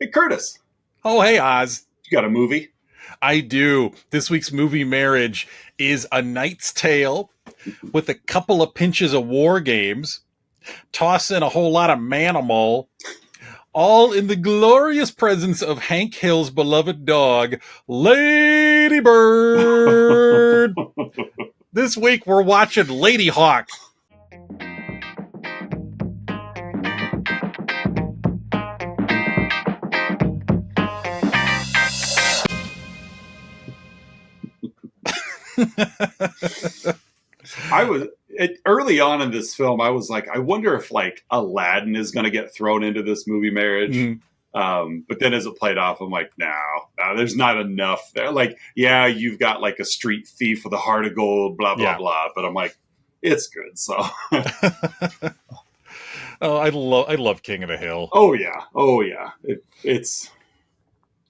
Hey, Curtis, Oh, hey, Oz. you got a movie? I do. This week's movie marriage is A Knight's Tale with a couple of pinches of war games, toss in a whole lot of manimal, all in the glorious presence of Hank Hill's beloved dog, Lady Bird. This week we're watching Ladyhawke. Early on in this film, I was like, I wonder if like Aladdin is going to get thrown into this movie marriage. But then as it played off, I'm like, no, there's not enough there. Like, yeah, you've got like a street thief with a heart of gold, blah, blah, blah. But I'm like, it's good. So, oh, I love King of the Hill. Oh yeah.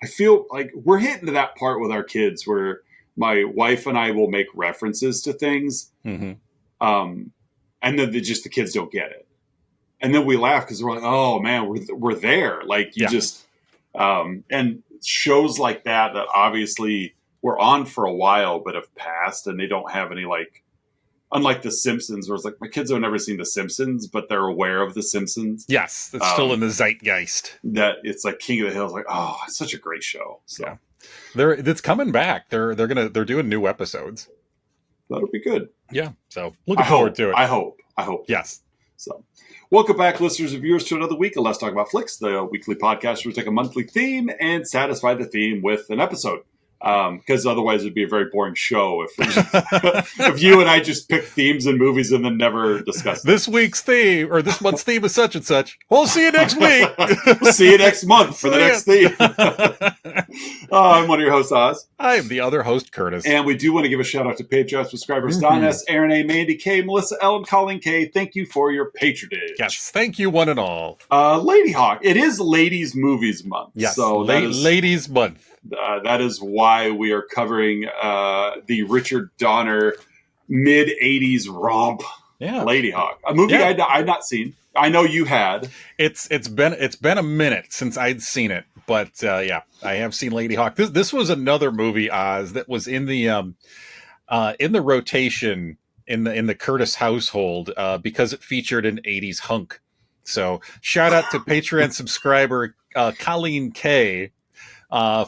I feel like we're hitting to that part with our kids where my wife and I will make references to things. And then the kids don't get it. And then we laugh because we're like, oh man, we're there. Like you just, and shows like that obviously were on for a while, but have passed and they don't have any like, unlike The Simpsons, where it's like my kids have never seen The Simpsons, but they're aware of The Simpsons. Yes, it's still in the zeitgeist. That it's like King of the Hill is like, oh, it's such a great show. So it's coming back. They're doing new episodes. That'll be good. Yeah, so looking forward to it. I hope. Yes. So, welcome back, listeners and viewers, to another week of Let's Talk About Flicks, the weekly podcast where we take a monthly theme and satisfy the theme with an episode. Because otherwise it'd be a very boring show if you and I just pick themes and movies and then never discuss them. This week's theme, or this month's theme is such and such. We'll see you next week. See you next month for the next theme. I'm one of your hosts, Oz. I am the other host, Curtis. And we do want to give a shout out to Patreon subscribers, Don S., Aaron A., Mandy K., Melissa L., and Colleen K. Thank you for your patronage. Yes, thank you one and all. Ladyhawke. It is Ladies Movies Month. Yes, so Ladies Month. That is why we are covering the Richard Donner mid-'80s romp, Ladyhawke, a movie I'd not seen. I know you had. It's been a minute since I'd seen it, but I have seen Ladyhawke. This was another movie, Oz, that was in the rotation in the Curtis household because it featured an '80s hunk. So shout out to Patreon subscriber Colleen K.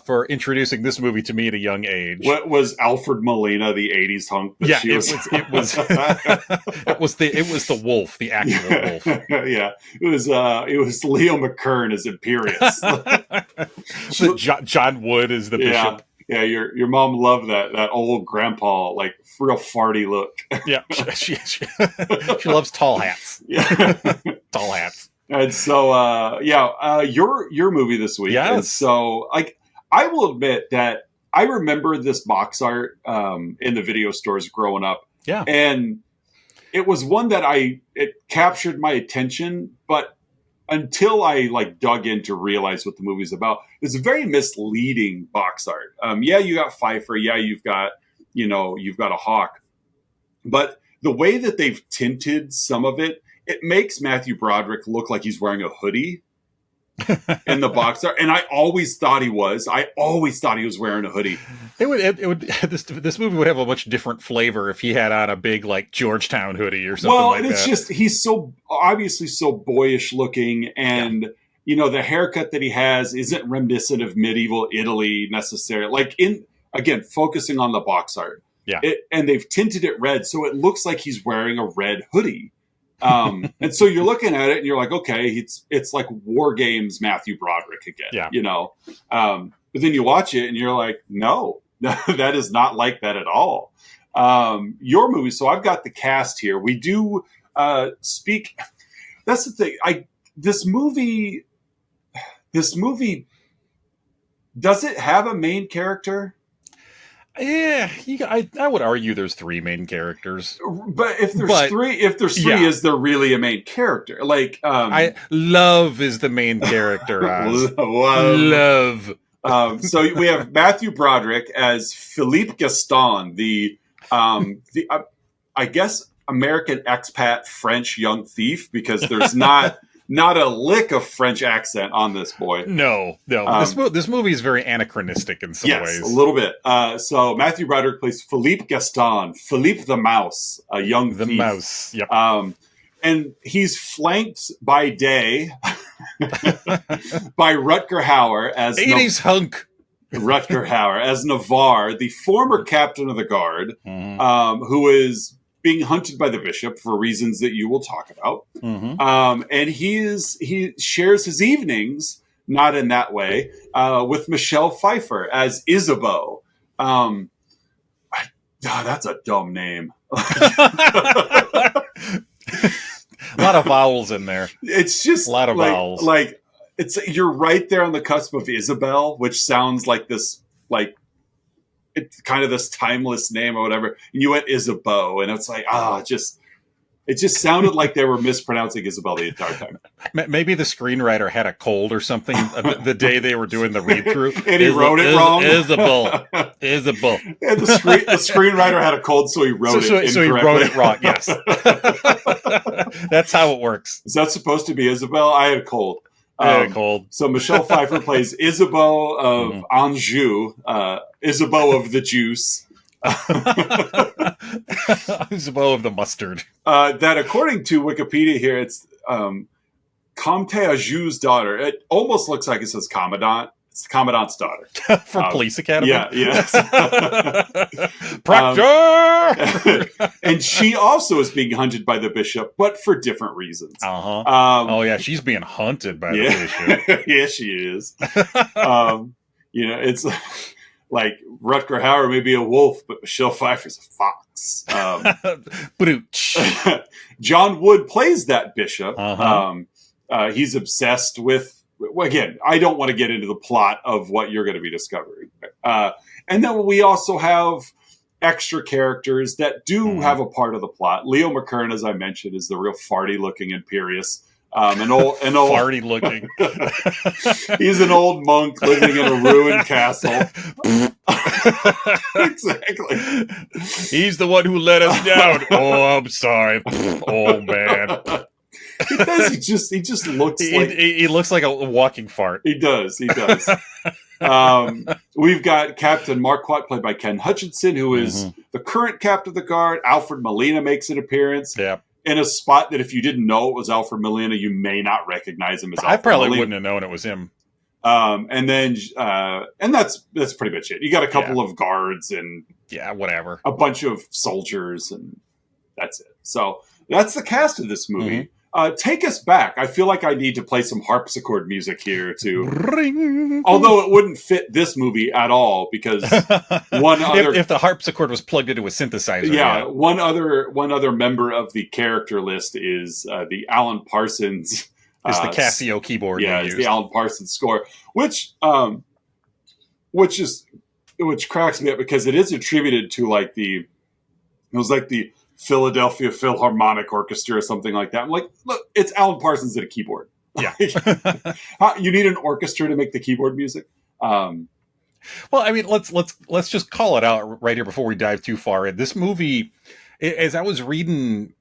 For introducing this movie to me at a young age. What was Alfred Molina, the '80s hunk? It was the wolf, the actual wolf. Yeah, it was Leo McKern as Imperius. John Wood is the bishop. Yeah, your mom loved that old grandpa, like real farty look. Yeah, she loves tall hats. Yeah, tall hats. And so, your movie this week. Yes. And so, like, I will admit that I remember this box art in the video stores growing up. Yeah. And it was one that it captured my attention, but until I like dug in to realize what the movie's about, it's a very misleading box art. You got Pfeiffer. Yeah, you've got a hawk, but the way that they've tinted some of it, it makes Matthew Broderick look like he's wearing a hoodie in the box art, and I always thought he was. I always thought he was wearing a hoodie. This movie would have a much different flavor if he had on a big like Georgetown hoodie or something. Well, like and it's that. just he's so obviously so boyish looking, and the haircut that he has isn't reminiscent of medieval Italy necessarily. Like focusing on the box art, and they've tinted it red, so it looks like he's wearing a red hoodie. And so you're looking at it and you're like, okay, it's like War Games Matthew Broderick again, but then you watch it and you're like, no, that is not like that at all. Your movie. So I've got the cast here. We do, speak. That's the thing. This movie, does it have a main character? Yeah, I would argue there's three main characters. But if there's three, is there really a main character? Like, Love is the main character. Love. So we have Matthew Broderick as Philippe Gaston, the I guess American expat French young thief, because there's not not a lick of French accent on this boy. No. This movie is very anachronistic in some ways. Yes, a little bit. So Matthew Broderick plays Philippe Gaston, Philippe the Mouse, a young thief. The mouse, yep. And he's flanked by day by Rutger Hauer as 80s hunk. Rutger Hauer as Navarre, the former captain of the guard, who is being hunted by the bishop for reasons that you will talk about. And he shares his evenings, not in that way, with Michelle Pfeiffer as Isabeau. That's a dumb name. A lot of vowels in there. It's just a lot of vowels. Like you're right there on the cusp of Isabel, which sounds like this, like it's kind of this timeless name or whatever. And you went Isabeau, and it's like it just sounded like they were mispronouncing Isabel the entire time. Maybe the screenwriter had a cold or something the day they were doing the read through, and he wrote it wrong. Isabel. And the screenwriter had a cold, so he wrote it incorrectly. So he wrote it wrong. Yes, that's how it works. Is that supposed to be Isabel? I had a cold. Cold. So Michelle Pfeiffer plays Isabeau of Anjou, Isabeau of the juice. Isabeau of the mustard. That, according to Wikipedia here, it's Comte Ajou's daughter. It almost looks like it says Commandant. It's the Commandant's daughter. From Police Academy? Yeah, yes. Proctor! And she also is being hunted by the bishop, but for different reasons. Oh, yeah, she's being hunted by the bishop. Yeah, she is. It's like Rutger Hauer may be a wolf, but Michelle Pfeiffer's a fox. John Wood plays that bishop. He's obsessed with, again, I don't want to get into the plot of what you're going to be discovering. And then we also have extra characters that do have a part of the plot. Leo McKern, as I mentioned, is the real farty-looking Imperius. An old farty looking. He's an old monk living in a ruined castle. Exactly. He's the one who let us down. Oh, I'm sorry. Oh man. He does. He just looks like he looks like a walking fart. He does. We've got Captain Marquardt, played by Ken Hutchinson, who is the current captain of the guard. Alfred Molina makes an appearance. Yeah. In a spot that if you didn't know it was Alfred Molina, you may not recognize him as Alfred I probably Molina. wouldn't have known it was him. And that's pretty much it. You got a couple of guards and whatever, a bunch of soldiers, and that's it. So that's the cast of this movie. Take us back. I feel like I need to play some harpsichord music here too. Ring. Although it wouldn't fit this movie at all because if the harpsichord was plugged into a synthesizer. Yeah, one other member of the character list is the Alan Parsons. Is the Casio keyboard? Yeah, it's the Alan Parsons score, which cracks me up because it is attributed to it was like the Philadelphia Philharmonic Orchestra or something like that. I'm like, look, it's Alan Parsons at a keyboard. Yeah. You need an orchestra to make the keyboard music. Well, I mean, let's just call it out right here before we dive too far in. This movie, as I was reading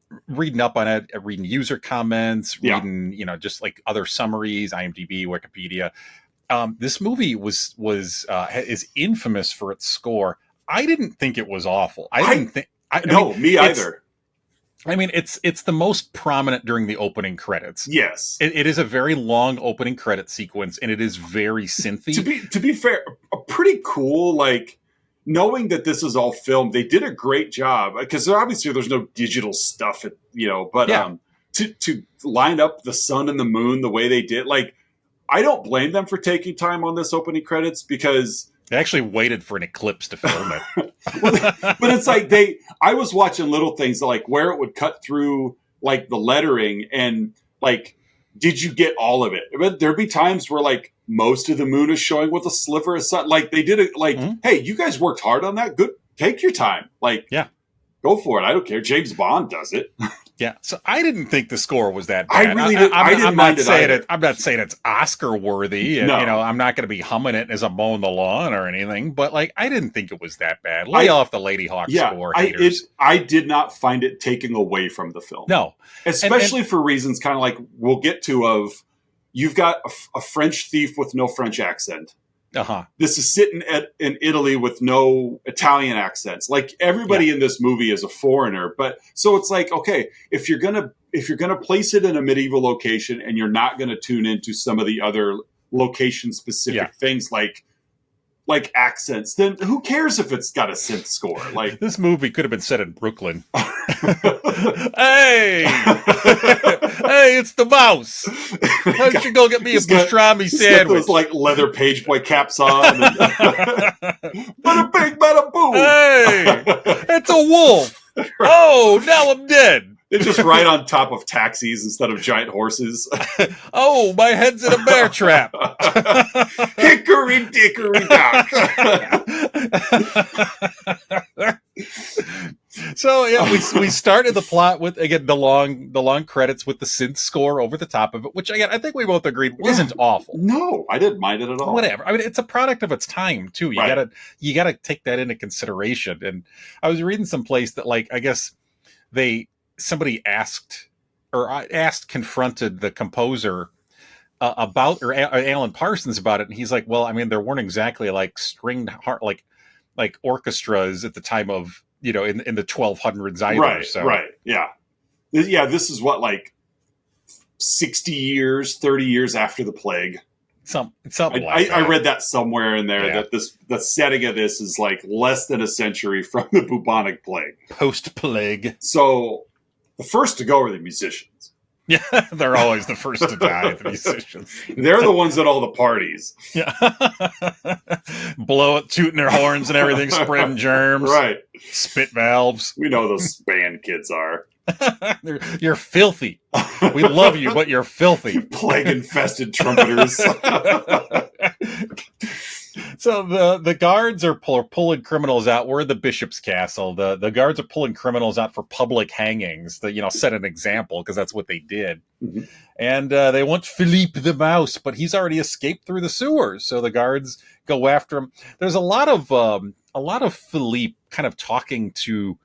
up on it, reading user comments, reading, just like other summaries, IMDb, Wikipedia. This movie is infamous for its score. I didn't think it was awful. Me either. I mean, it's the most prominent during the opening credits. Yes, it is a very long opening credit sequence, and it is very synthy. To be fair, a pretty cool. Like, knowing that this is all filmed, they did a great job because obviously there's no digital stuff, But to line up the sun and the moon the way they did, like, I don't blame them for taking time on this opening credits because. They actually waited for an eclipse to film it. But it's like I was watching little things like where it would cut through like the lettering and like, did you get all of it? But there'd be times where like most of the moon is showing with a sliver of sun. Like they did it like, hey, you guys worked hard on that. Good. Take your time. Like, yeah, go for it. I don't care. James Bond does it. Yeah, so I didn't think the score was that I bad. really did. I didn't I'm mind not it saying either. I'm not saying it's Oscar worthy, and No. I'm not going to be humming it as I'm mowing the lawn or anything. But like, I didn't think it was that bad. Lay off the Ladyhawke score, haters. I did not find it taking away from the film. No, especially for reasons kind of like we'll get to. Of you've got a French thief with no French accent. This is sitting in Italy with no Italian accents. Like everybody in this movie is a foreigner, but so it's like, okay, if you're gonna place it in a medieval location and you're not gonna tune into some of the other location specific things like accents, then who cares if it's got a synth score? Like this movie could have been set in Brooklyn. Hey, hey, it's the mouse. Why don't you go get me a pastrami sandwich? Got those like leather page boy caps on. Bada bing, bada boom. Hey, it's a wolf. Oh, now I'm dead. They're just right on top of taxis instead of giant horses. Oh, my head's in a bear trap. Hickory dickory dock. So yeah, we started the plot with again the long credits with the synth score over the top of it, which again I think we both agreed isn't awful. No, I didn't mind it at all. Whatever. I mean, it's a product of its time too. You gotta take that into consideration. And I was reading someplace that like I guess somebody confronted the composer about or Alan Parsons about it, and he's like, well, I mean, there weren't exactly like stringed like orchestras at the time of in the 1200s either. Right. Yeah. This is what, like 60 years, 30 years after the plague. Something like that. I read that somewhere in there that the setting of this is like less than a century from the bubonic plague. Post-plague. So the first to go are the musicians. Yeah, they're always the first to die, the musicians. They're the ones at all the parties. Yeah. Blow it, tooting their horns and everything, spreading germs. Right. Spit valves. We know those band kids are. You're filthy. We love you, but you're filthy. Plague-infested trumpeters. So the guards are pulling criminals out. We're at the bishop's castle. The guards are pulling criminals out for public hangings to set an example because that's what they did. Mm-hmm. And they want Philippe the mouse, but he's already escaped through the sewers. So the guards go after him. There's a lot of Philippe kind of talking to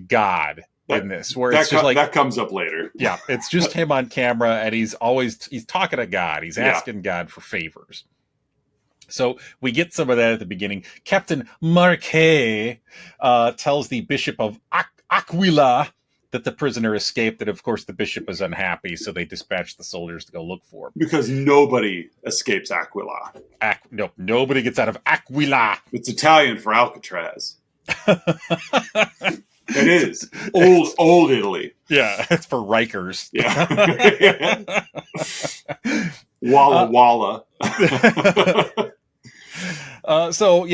God in this, where it's just like that comes up later. Yeah, it's just him on camera, and he's talking to God. He's asking God for favors. So we get some of that at the beginning. Captain Marquet tells the Bishop of Aquila that the prisoner escaped, and of course the bishop is unhappy, so they dispatch the soldiers to go look for him. Because nobody escapes Aquila. No, nobody gets out of Aquila. It's Italian for Alcatraz. It is. Old Italy. Yeah, it's for Rikers. Yeah. Walla Walla. So,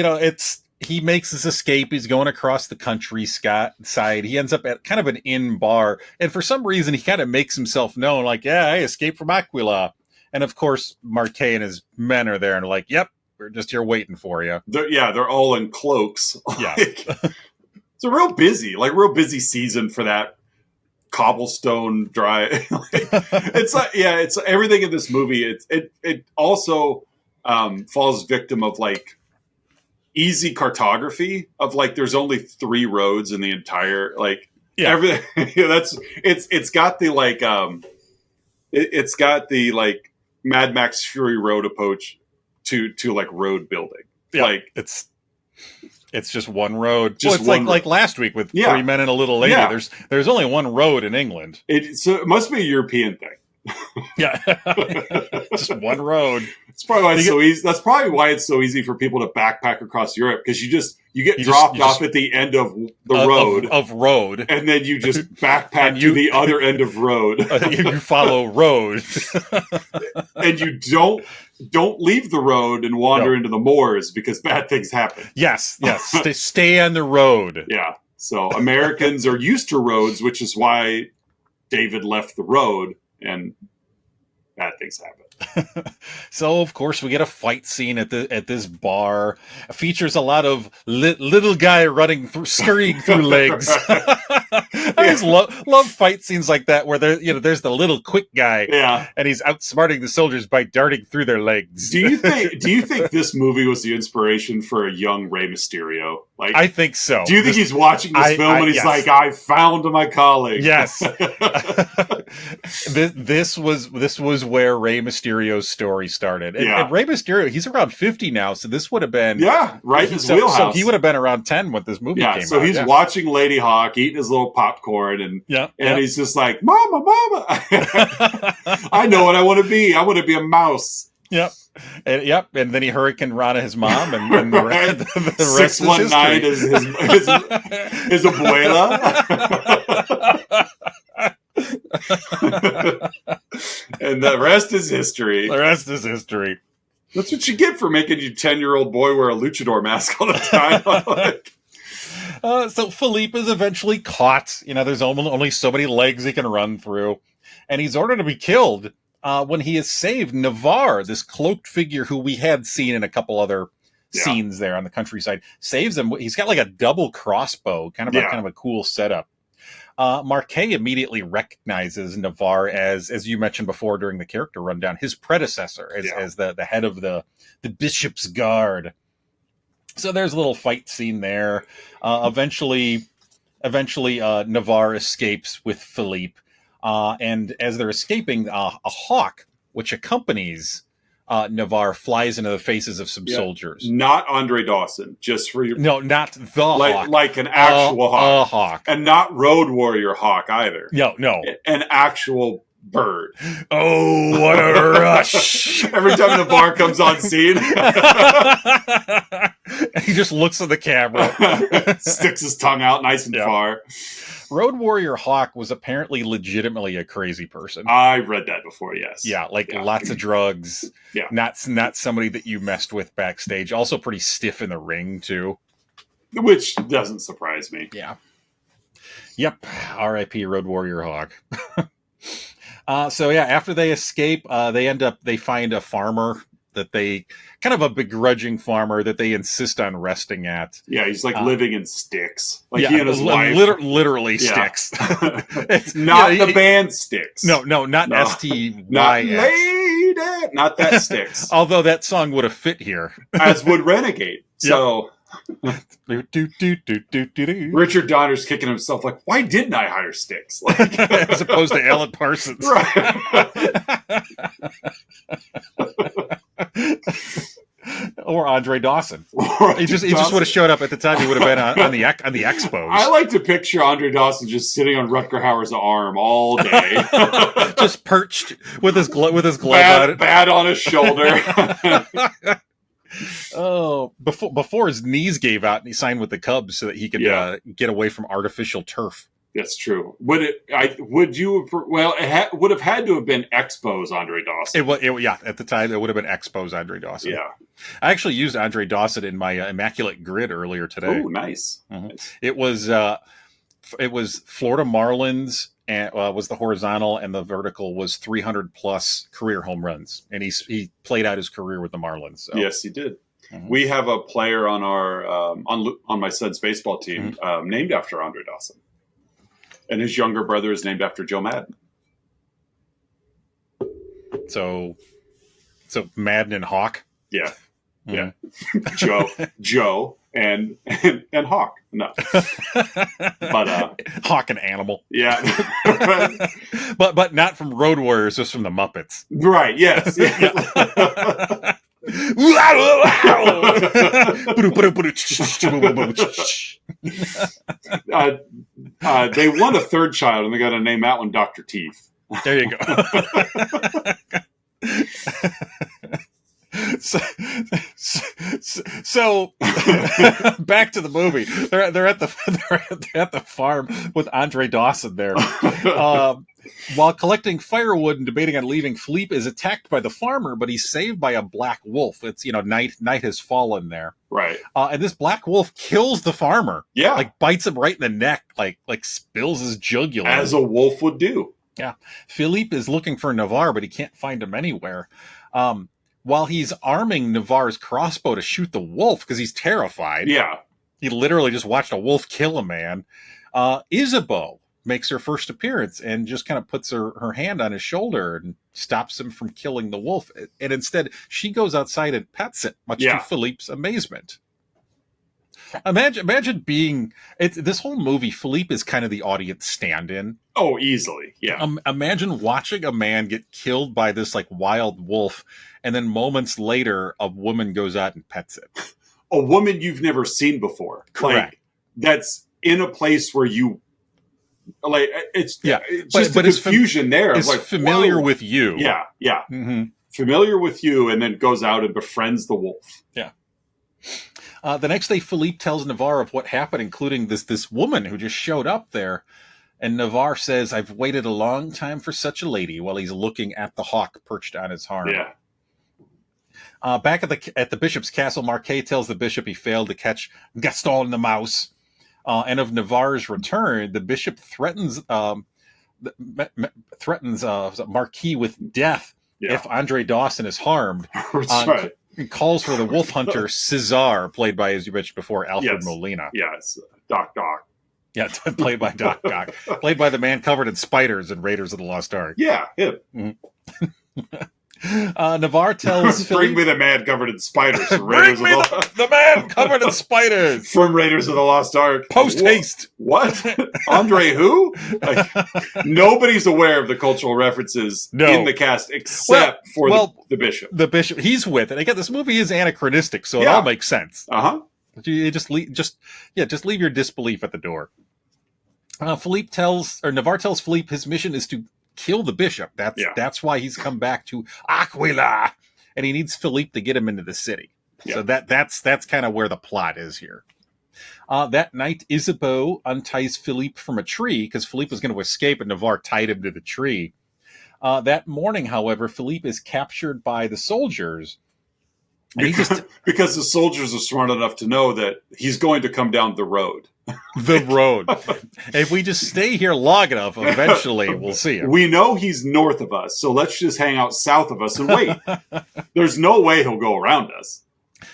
he makes his escape. He's going across the countryside. He ends up at kind of an inn bar. And for some reason, he kind of makes himself known, like, yeah, I escaped from Aquila. And of course, Marquet and his men are there and are like, yep, we're just here waiting for you. They're all in cloaks. Yeah. It's a real busy season for that cobblestone dry. It's everything in this movie. It also falls victim of like easy cartography of like there's only 3 roads in the entire everything. It's got the it's got the like Mad Max Fury Road approach to like road building. Yeah, like it's just one road. Like last week with 3 Men and a Little Lady. Yeah. There's only one road in England. So it must be a European thing. Yeah, just one road. That's probably why it's so easy. That's probably why it's so easy for people to backpack across Europe, because you get dropped off at the end of the road, and then you just backpack to the other end of road. You follow road, and you don't leave the road and wander into the moors because bad things happen. Yes. Stay on the road. Yeah. So Americans are used to roads, which is why David left the road. And bad things happen. So, of course, we get a fight scene at this bar. It features a lot of little guy scurrying through legs. I just love fight scenes like that where there's the little quick guy, and he's outsmarting the soldiers by darting through their legs. Do you think this movie was the inspiration for a young Rey Mysterio? Like, I think so. Do you think he's watching this film and he's like, I found my calling? Yes. This was where Rey Mysterio's story started. And Rey Mysterio, he's around 50 now, so this would have been right in his wheelhouse. So he would have been around 10 when this movie came out. So he's watching Ladyhawke, eating his little popcorn, and he's just like, Mama. I know what I want to be. I want to be a mouse. Yep. And then he Hurricane Rana his mom, and the rest 619 is his abuela. And the rest is history. That's what you get for making your 10-year-old boy wear a luchador mask all the time. So Philippe is eventually caught. There's only so many legs he can run through, and he's ordered to be killed. When he has saved Navarre, this cloaked figure who we had seen in a couple other scenes there on the countryside, saves him. He's got like a double crossbow, kind of a cool setup. Marquet immediately recognizes Navarre as you mentioned before during the character rundown, his predecessor as the head of the Bishop's Guard. So there's a little fight scene there. Eventually, Navarre escapes with Philippe. And as they're escaping, a hawk, which accompanies Navarre, flies into the faces of some soldiers. Not Andre Dawson, just for your... No, not the hawk. Like an actual hawk. A hawk. And not Road Warrior hawk either. No. An actual bird. Oh, what a rush. Every time Navarre comes on scene. He just looks at the camera. Sticks his tongue out nice and far. Road Warrior Hawk was apparently legitimately a crazy person. I read that before, yes. Yeah, lots of drugs. Yeah. Not somebody that you messed with backstage. Also pretty stiff in the ring, too. Which doesn't surprise me. Yeah. Yep. R.I.P. Road Warrior Hawk. After they escape, they find a farmer that they kind of a begrudging farmer that they insist on resting at. Yeah, he's living in sticks. He and his wife. Literally sticks. It's not the band Sticks. No, not S-T-Y-X. Not lady. Not that Sticks. Although that song would have fit here. As would Renegade. So... Richard Donner's kicking himself like, why didn't I hire Sticks? As opposed to Alan Parsons. Right. Or Andre Dawson. He just would have showed up at the time. He would have been on the Expos. I like to picture Andre Dawson just sitting on Rutger Hauer's arm all day, just perched with his glove on it, bad on his shoulder. Oh, before his knees gave out and he signed with the Cubs so that he could get away from artificial turf. That's true. It would have had to have been Expos Andre Dawson. At the time it would have been Expos Andre Dawson. Yeah. I actually used Andre Dawson in my Immaculate Grid earlier today. Oh, nice. Mm-hmm. Nice. It was Florida Marlins and was the horizontal, and the vertical was 300 plus career home runs, and he played out his career with the Marlins. So. Yes, he did. Mm-hmm. We have a player on our on my son's baseball team named after Andre Dawson, and his younger brother is named after Joe Madden. So Madden and Hawk. Yeah, yeah. Joe and Hawk. No, but Hawk and Animal. Yeah, but not from Road Warriors, just from the Muppets. Right? Yes. They won a third child, and they got to name that one Dr. Teeth. There you go. So back to the movie. They're at the farm with Andre Dawson there. While collecting firewood and debating on leaving, Philippe is attacked by the farmer, but he's saved by a black wolf. It's night has fallen there. Right. And this black wolf kills the farmer. Yeah. Bites him right in the neck, like spills his jugular. As a wolf would do. Yeah. Philippe is looking for Navarre, but he can't find him anywhere. While he's arming Navarre's crossbow to shoot the wolf because he's terrified. Yeah. He literally just watched a wolf kill a man. Isabeau makes her first appearance and just kind of puts her hand on his shoulder and stops him from killing the wolf. And instead, she goes outside and pets it, much to Philippe's amazement. Imagine being this whole movie. Philippe is kind of the audience stand-in. Oh, easily, yeah. Imagine watching a man get killed by this like wild wolf, and then moments later, a woman goes out and pets it. A woman you've never seen before. Correct. Like, that's in a place where you like. It's it's just but the confusion there. It's like familiar with you. Yeah, yeah. Mm-hmm. Familiar with you, and then goes out and befriends the wolf. Yeah. The next day, Philippe tells Navarre of what happened, including this woman who just showed up there. And Navarre says, "I've waited a long time for such a lady," while he's looking at the hawk perched on his arm. Yeah. Back at the bishop's castle, Marquet tells the bishop he failed to catch Gaston the mouse. And of Navarre's return, the bishop threatens Marquis with death if Andre Dawson is harmed. That's right. And calls for the wolf hunter Cesar, played by, as you mentioned before, Alfred Molina. Yes, Doc. Yeah, played by Doc. Played by the man covered in spiders in Raiders of the Lost Ark. Yeah, him. Mm-hmm. Navarre tells Bring me the man covered in spiders from Raiders of the man covered in spiders from Raiders of the Lost Ark. Post haste. What? Andre who? Like, nobody's aware of the cultural references in the cast except for the bishop. The bishop, he's with it. Again, this movie is anachronistic, so it all makes sense. You just leave your disbelief at the door. Navarre tells Philippe his mission is to kill the bishop. That's why he's come back to Aquila, and he needs Philippe to get him into the city. So that's kind of where the plot is here. That night, Isabeau unties Philippe from a tree because Philippe was going to escape, and Navarre tied him to the tree. That morning, however, Philippe is captured by the soldiers. Because the soldiers are smart enough to know that he's going to come down the road. If we just stay here long enough, eventually we'll see him. We know he's north of us, so let's just hang out south of us and wait. There's no way he'll go around us.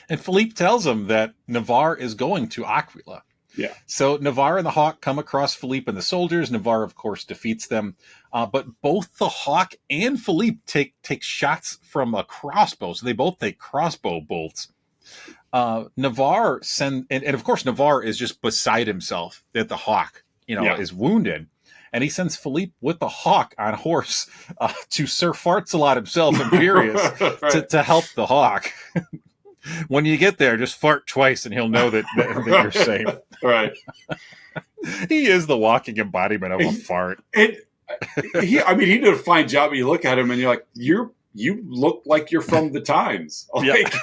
And Philippe tells him that Navarre is going to Aquila. Yeah. So Navarre and the hawk come across Philippe and the soldiers. Navarre, of course, defeats them. But both the hawk and Philippe take shots from a crossbow. So they both take crossbow bolts. Navarre and of course Navarre is just beside himself that the hawk, is wounded. And he sends Philippe with the hawk on horse to Sir Farts-a-lot himself, Imperious, to help the hawk. When you get there, just fart twice and he'll know that you're safe. Right. He is the walking embodiment of a fart. He did a fine job. You look at him and you're like, you look like you're from the times. Like,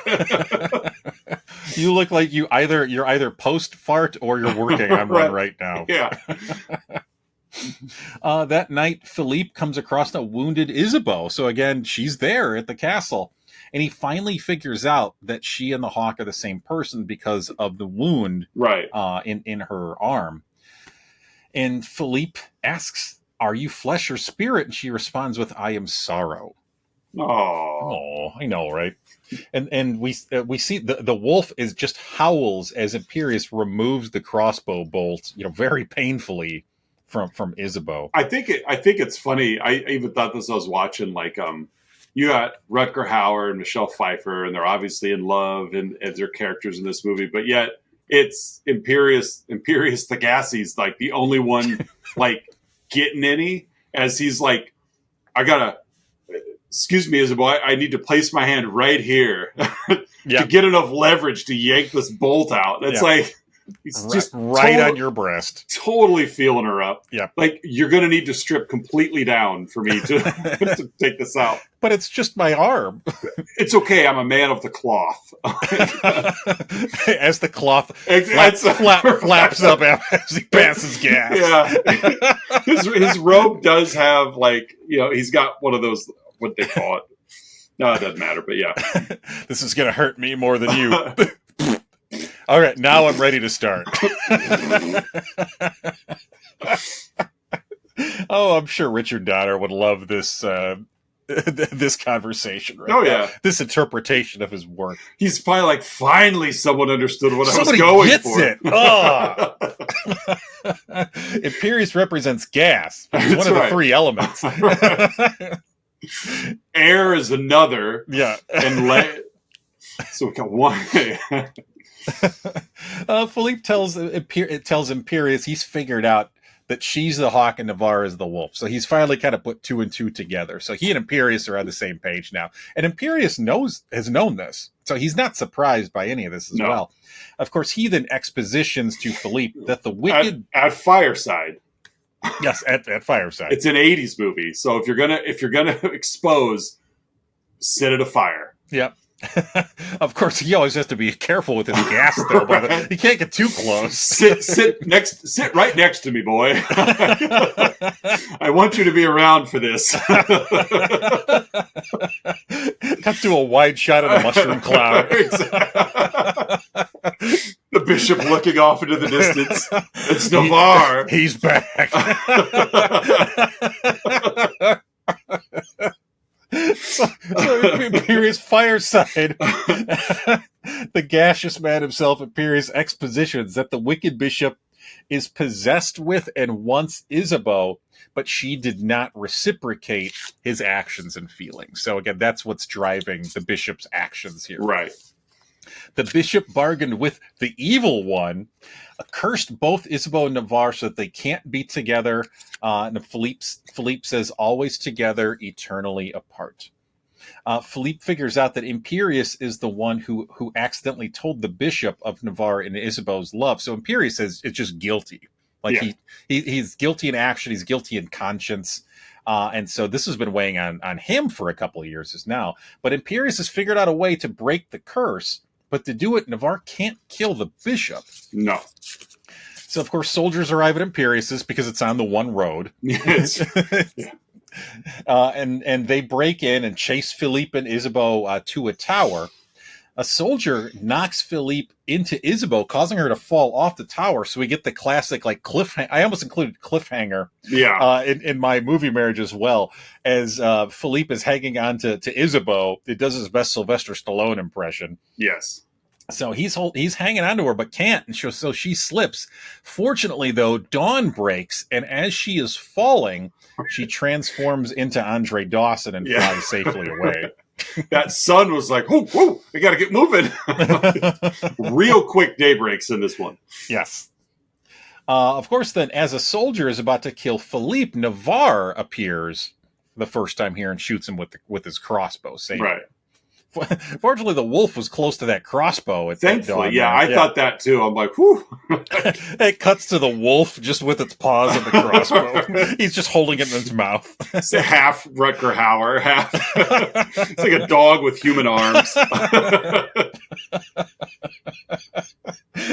you look like you're either post fart or you're working on one right now. Yeah. That night, Philippe comes across a wounded Isabeau. So again, she's there at the castle. And he finally figures out that she and the hawk are the same person because of the wound in her arm. And Philippe asks, "Are you flesh or spirit?" And she responds with, "I am sorrow." Oh, I know, right? And we see the wolf is just howls as Imperious removes the crossbow bolt, very painfully from Isabeau. I think it's funny. I even thought this as I was watching, like you got Rutger Hauer and Michelle Pfeiffer, and they're obviously in love and as their characters in this movie, but yet it's Imperious Thagassi's like the only one like getting any, as he's like, excuse me, Isabeau, I need to place my hand right here to get enough leverage to yank this bolt out. It's like, he's just right on your breast. Totally feeling her up. Yeah. Like, you're going to need to strip completely down for me to, to take this out. But it's just my arm. It's okay. I'm a man of the cloth. As the cloth flaps up as he passes gas. Yeah. His robe does have, like, he's got one of those, what they call it. No, it doesn't matter, but yeah. This is going to hurt me more than you. All right, now I'm ready to start. Oh, I'm sure Richard Donner would love this this conversation. Right now. Yeah. This interpretation of his work. He's probably like, finally someone understood what I was going gets for. It. Imperious represents gas, which is one of the three elements. Air is another. Yeah. And so we got one. Philippe tells Imperious he's figured out that she's the hawk and Navarre is the wolf. So he's finally kind of put two and two together. So he and Imperious are on the same page now. And Imperious has known this. So he's not surprised by any of this as well. Of course, he then expositions to Philippe that the wicked... At Fireside. Yes, at Fireside. It's an 80s movie. So if you're gonna expose, sit at a fire. Yep. Of course, he always has to be careful with his gas, though. Right. He can't get too close. Sit right next to me, boy. I want you to be around for this. Cut to a wide shot of the mushroom cloud. The bishop looking off into the distance. It's Navarre. He's back. So Imperious Fireside, the gaseous man himself, Imperious expositions that the wicked bishop is possessed with and wants Isabeau, but she did not reciprocate his actions and feelings. So again, that's what's driving the bishop's actions here. Right. The bishop bargained with the evil one, cursed both Isabeau and Navarre so that they can't be together. And Philippe says, always together, eternally apart. Philippe figures out that Imperious is the one who accidentally told the bishop of Navarre and Isabeau's love. So Imperious is just guilty. Like he's guilty in action, he's guilty in conscience. And so this has been weighing on him for a couple of years now. But Imperious has figured out a way to break the curse. But to do it, Navarre can't kill the bishop. No. So, of course, soldiers arrive at Imperious's because it's on the one road. Yes. And they break in and chase Philippe and Isabeau to a tower. A soldier knocks Philippe into Isabeau, causing her to fall off the tower. So we get the classic cliffhanger. I almost included cliffhanger in my movie Marriage as well, as Philippe is hanging on to Isabeau. It does his best Sylvester Stallone impression. Yes. So he's hanging on to her, but can't. And so she slips. Fortunately, though, dawn breaks. And as she is falling, she transforms into Andre Dawson and flies safely away. That sun was like, whoa, I got to get moving. Real quick day breaks in this one. Yes. Of course, then, as a soldier is about to kill Philippe, Navarre appears the first time here and shoots him with his crossbow. Right. Fortunately, the wolf was close to that crossbow. Thankfully, I thought that too. I'm like, whew. It cuts to the wolf just with its paws on the crossbow. He's just holding it in his mouth. It's a half Rutger Hauer, half. It's like a dog with human arms. I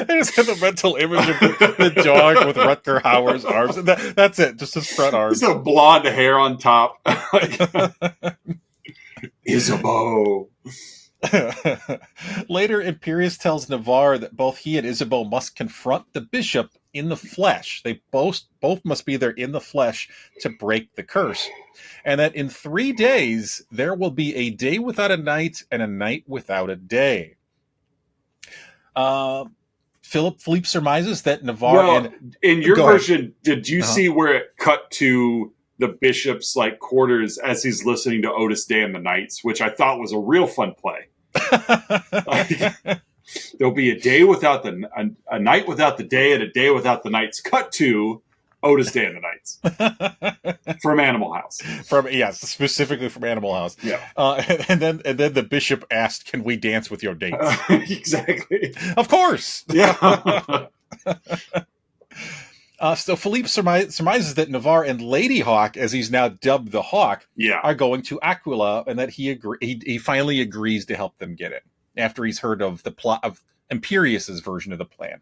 just had the mental image of the dog with Rutger Hauer's arms. And that's it, just his front arms. Just a blonde hair on top. Isabeau. Later, Imperious tells Navarre that both he and Isabeau must confront the bishop in the flesh. They both must be there in the flesh to break the curse. And that in 3 days, there will be a day without a night and a night without a day. Philippe surmises that Navarre... in your version, did you see where it cut to the bishop's quarters as he's listening to Otis Day and the Knights, which I thought was a real fun play? There'll be a day without a night without the day and a day without the nights. Cut to Otis Day and the Knights from Animal House. Specifically from Animal House. Yeah. And then the bishop asked, "Can we dance with your dates?" Exactly. Of course. Yeah. So Philippe surmises that Navarre and Ladyhawke, as he's now dubbed the Hawk, are going to Aquila, and that he finally agrees to help them get it after he's heard of the plot of Imperious's version of the plan.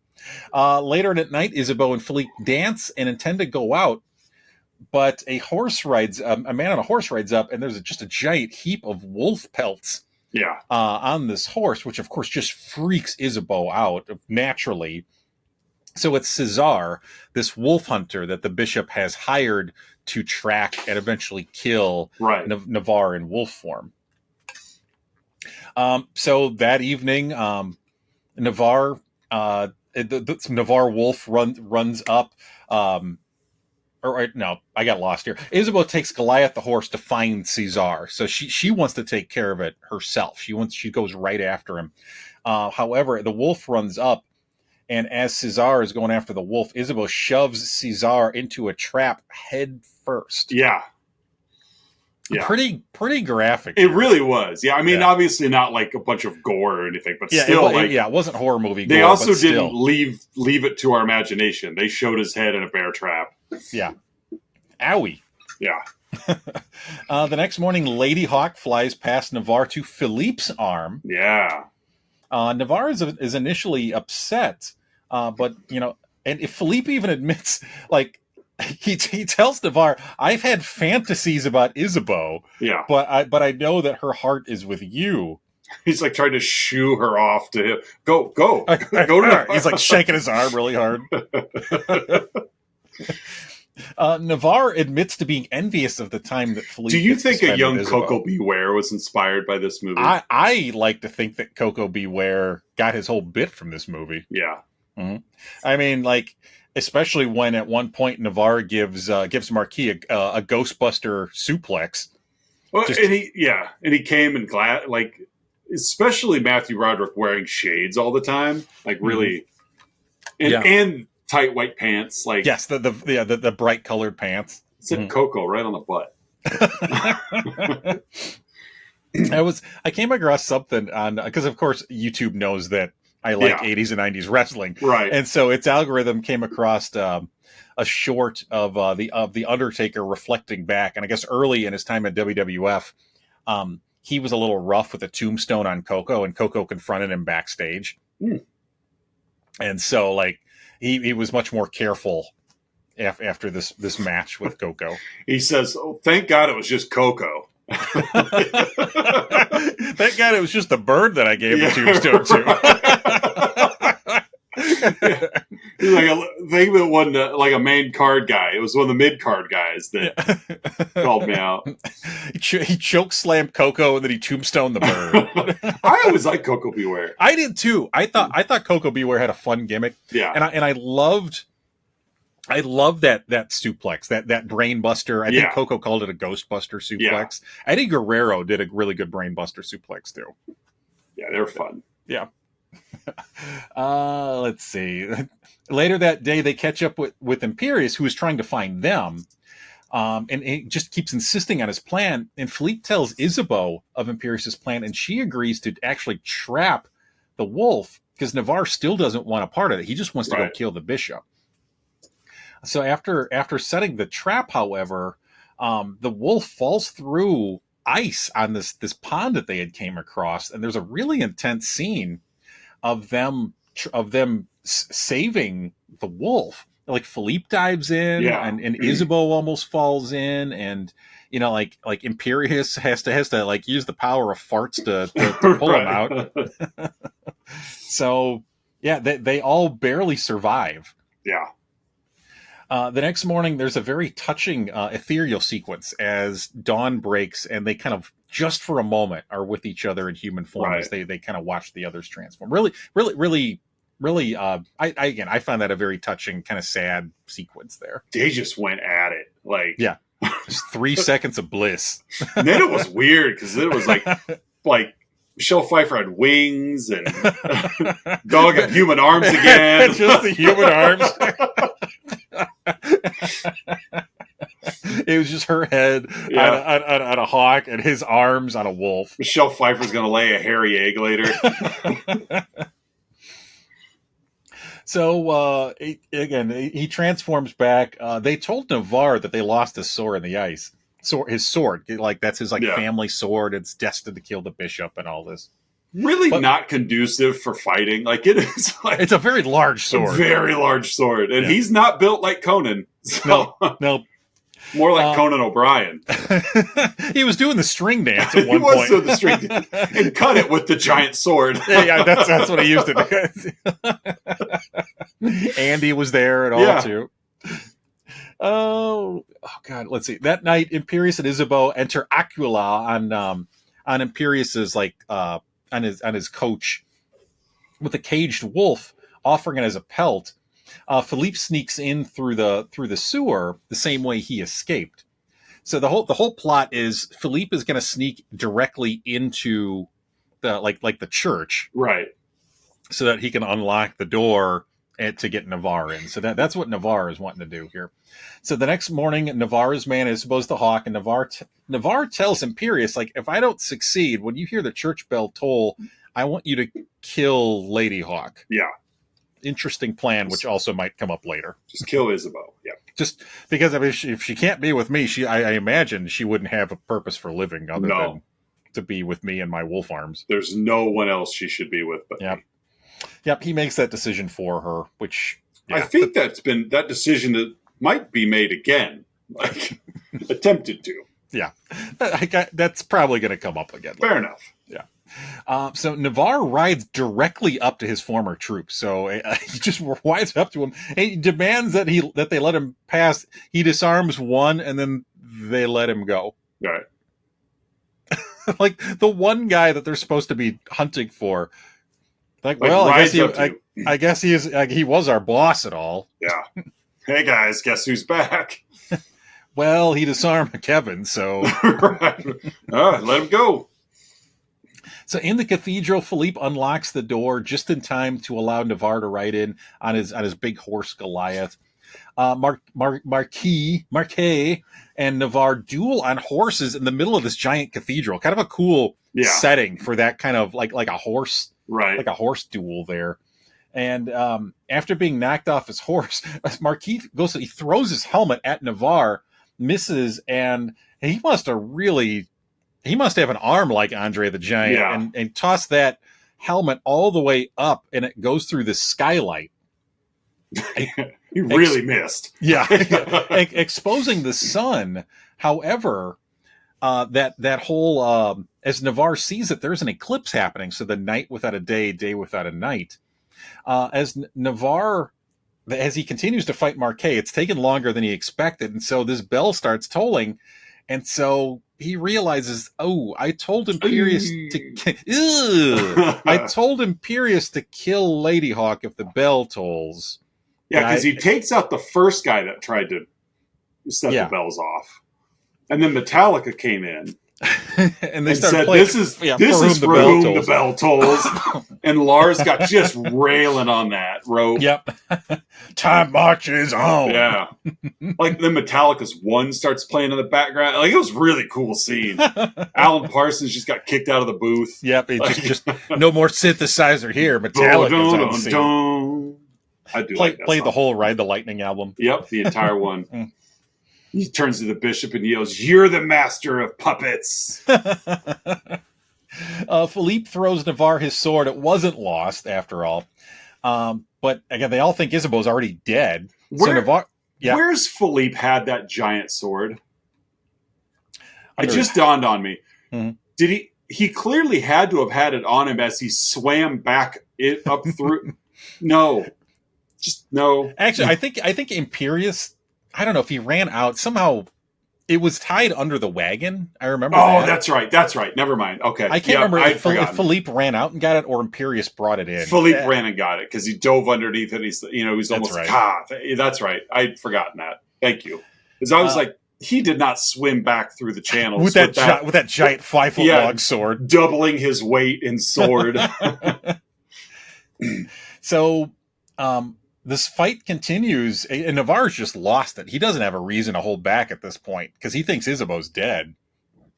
Later at night, Isabeau and Philippe dance and intend to go out, but a man on a horse rides up, and there's just a giant heap of wolf pelts on this horse, which of course just freaks Isabeau out naturally. So it's Cesar, this wolf hunter that the bishop has hired to track and eventually kill Navarre in wolf form. So that evening, Navarre the Navarre Wolf runs up. No, I got lost here. Isabeau takes Goliath the horse to find Caesar, so she wants to take care of it herself. She goes right after him. However, the wolf runs up, and as Caesar is going after the wolf, Isabeau shoves Caesar into a trap head first. Yeah. Pretty graphic. It really was. Yeah, I mean, obviously not like a bunch of gore or anything, but still, it wasn't horror movie gore. They also didn't leave it to our imagination. They showed his head in a bear trap. Yeah. Owie. Yeah. The next morning, Ladyhawke flies past Navarre to Philippe's arm. Yeah. Navarre is initially upset, but and if Philippe even admits, like, he tells Navarre, "I've had fantasies about Isabeau, but I know that her heart is with you." He's like trying to shoo her off to him. Go to her. He's like shaking his arm really hard. Navarre admits to being envious of the time that Philippe. Do you think a young Coco Beware was inspired by this movie? I like to think that Coco Beware got his whole bit from this movie. Yeah. Mm-hmm. I mean, like, especially when at one point Navarre gives Marquis a Ghostbuster suplex. Well, and he came in like, especially Matthew Broderick wearing shades all the time, like really, and tight white pants, like yes, the bright colored pants. It said Coco right on the butt. I came across something on, because of course YouTube knows that I like 80s and 90s wrestling, right? And so its algorithm came across a short of the Undertaker reflecting back, and I guess early in his time at WWF, he was a little rough with a tombstone on Coco, and Coco confronted him backstage, and so like he was much more careful after this match with Coco. He says, "Oh, thank God it was just Coco." Thank God it was just the bird that I gave the tombstone to. He's like, think of it wasn't like a main card guy. It was one of the mid card guys that called me out. He choke slammed Coco and then he tombstoned the bird. I always liked Coco Beware. I did too. I thought Coco Beware had a fun gimmick. Yeah, and I loved that suplex, that brain buster. I think Coco called it a Ghostbuster suplex. Eddie Guerrero did a really good brain buster suplex too. Yeah, they're fun. Yeah. Let's see. Later that day, they catch up with Imperius, who is trying to find them. And he just keeps insisting on his plan. And Philippe tells Isabeau of Imperius's plan, and she agrees to actually trap the wolf because Navarre still doesn't want a part of it. He just wants to go kill the bishop. So after setting the trap, however, the wolf falls through ice on this pond that they had came across, and there's a really intense scene of them saving the wolf. Like Philippe dives in, and Isabeau almost falls in, and like Imperius has to like use the power of farts to pull him out. So they all barely survive. Yeah. The next morning, there's a very touching ethereal sequence as dawn breaks, and they kind of, just for a moment, are with each other in human form as they kind of watch the others transform. Really, I find that a very touching, kind of sad sequence there. They just went at it. Like, just 3 seconds of bliss. And then it was weird because it was like Michelle Pfeiffer had wings and dog had human arms again. Just the human arms. It was just her head on a hawk and his arms on a wolf. Michelle Pfeiffer's going to lay a hairy egg later. So, he transforms back. They told Navarre that they lost his sword in the ice. His sword, like that's his family sword. It's destined to kill the bishop and all this. Really not conducive for fighting. Like it is. Like it's a very large sword. A very large sword, and he's not built like Conan. So. No. More like Conan O'Brien. He was doing the string dance at one point. He was doing the string dance and cut it with the giant sword. That's what he used it. Andy was there and all too. Oh God! Let's see. That night, Imperius and Isabeau enter Aquila on Imperius's on his coach with a caged wolf offering it as a pelt. Philippe sneaks in through the sewer the same way he escaped. So the whole plot is Philippe is going to sneak directly into the like the church, right, so that he can unlock the door to get Navarre in. So that's what Navarre is wanting to do here. So the next morning, Navarre's man is supposed to hawk, and Navarre tells Imperius, like, if I don't succeed, when you hear the church bell toll, I want you to kill Ladyhawke. Yeah. Interesting plan, which also might come up later. Just kill Isabeau. Yeah. Just because, I mean, if she can't be with me, I imagine she wouldn't have a purpose for living other than to be with me and my wolf arms. There's no one else she should be with but me. Yep, he makes that decision for her, which... Yeah, I think that decision that might be made again. Like, attempted to. Yeah. That's probably going to come up again. Fair enough. Yeah. So Navarre rides directly up to his former troops. So he just rides up to him. He demands that they let him pass. He disarms one, and then they let him go. Right. Like the one guy that they're supposed to be hunting for. Like well, I guess he was our boss at all. Yeah. Hey guys, guess who's back? Well, he disarmed Kevin, so right. Let him go. So in the cathedral, Philippe unlocks the door just in time to allow Navarre to ride in on his big horse Goliath. Marquis and Navarre duel on horses in the middle of this giant cathedral. Kind of a cool setting for that kind of like a horse, right? Like a horse duel there. And after being knocked off his horse, Marquis he throws his helmet at Navarre, misses, and he must have an arm like Andre the Giant, and toss that helmet all the way up, and it goes through the skylight. He really missed. Yeah. Exposing the sun. However, that whole, as Navarre sees it, there's an eclipse happening. So the night without a day, day without a night. As Navarre, as he continues to fight Marquet, it's taken longer than he expected. And so this bell starts tolling. And so he realizes, I told Imperius to kill Ladyhawke if the bell tolls. Yeah, because he takes out the first guy that tried to set the bells off. And then Metallica came in and they said, playing, this is for whom the bell tolls. And Lars got just railing on that rope. Yep. Time marches on. Yeah. Like then Metallica's One starts playing in the background. Like it was a really cool scene. Alan Parsons just got kicked out of the booth. Yep. It just no more synthesizer here. Metallica's on scene. I do play the whole Ride the Lightning album. Yep, the entire one. He turns to the bishop and yells, "You're the master of puppets." Philippe throws Navarre his sword. It wasn't lost after all. But again, they all think Isabeau's already dead. Where's Philippe had that giant sword? It just dawned on me. Mm-hmm. Did he clearly had to have had it on him as he swam back up through. No. Just no. Actually, I think Imperius, I don't know if he ran out. Somehow it was tied under the wagon. I remember that. That's right. Never mind. Okay. I can't remember if Philippe ran out and got it or Imperius brought it in. Philippe ran and got it because he dove underneath it. He's almost that's right. I'd forgotten that. Thank you. Because I was like, he did not swim back through the channels with that giant 5-foot long sword, doubling his weight in sword. So, this fight continues, and Navarre's just lost it. He doesn't have a reason to hold back at this point because he thinks Isabeau's dead.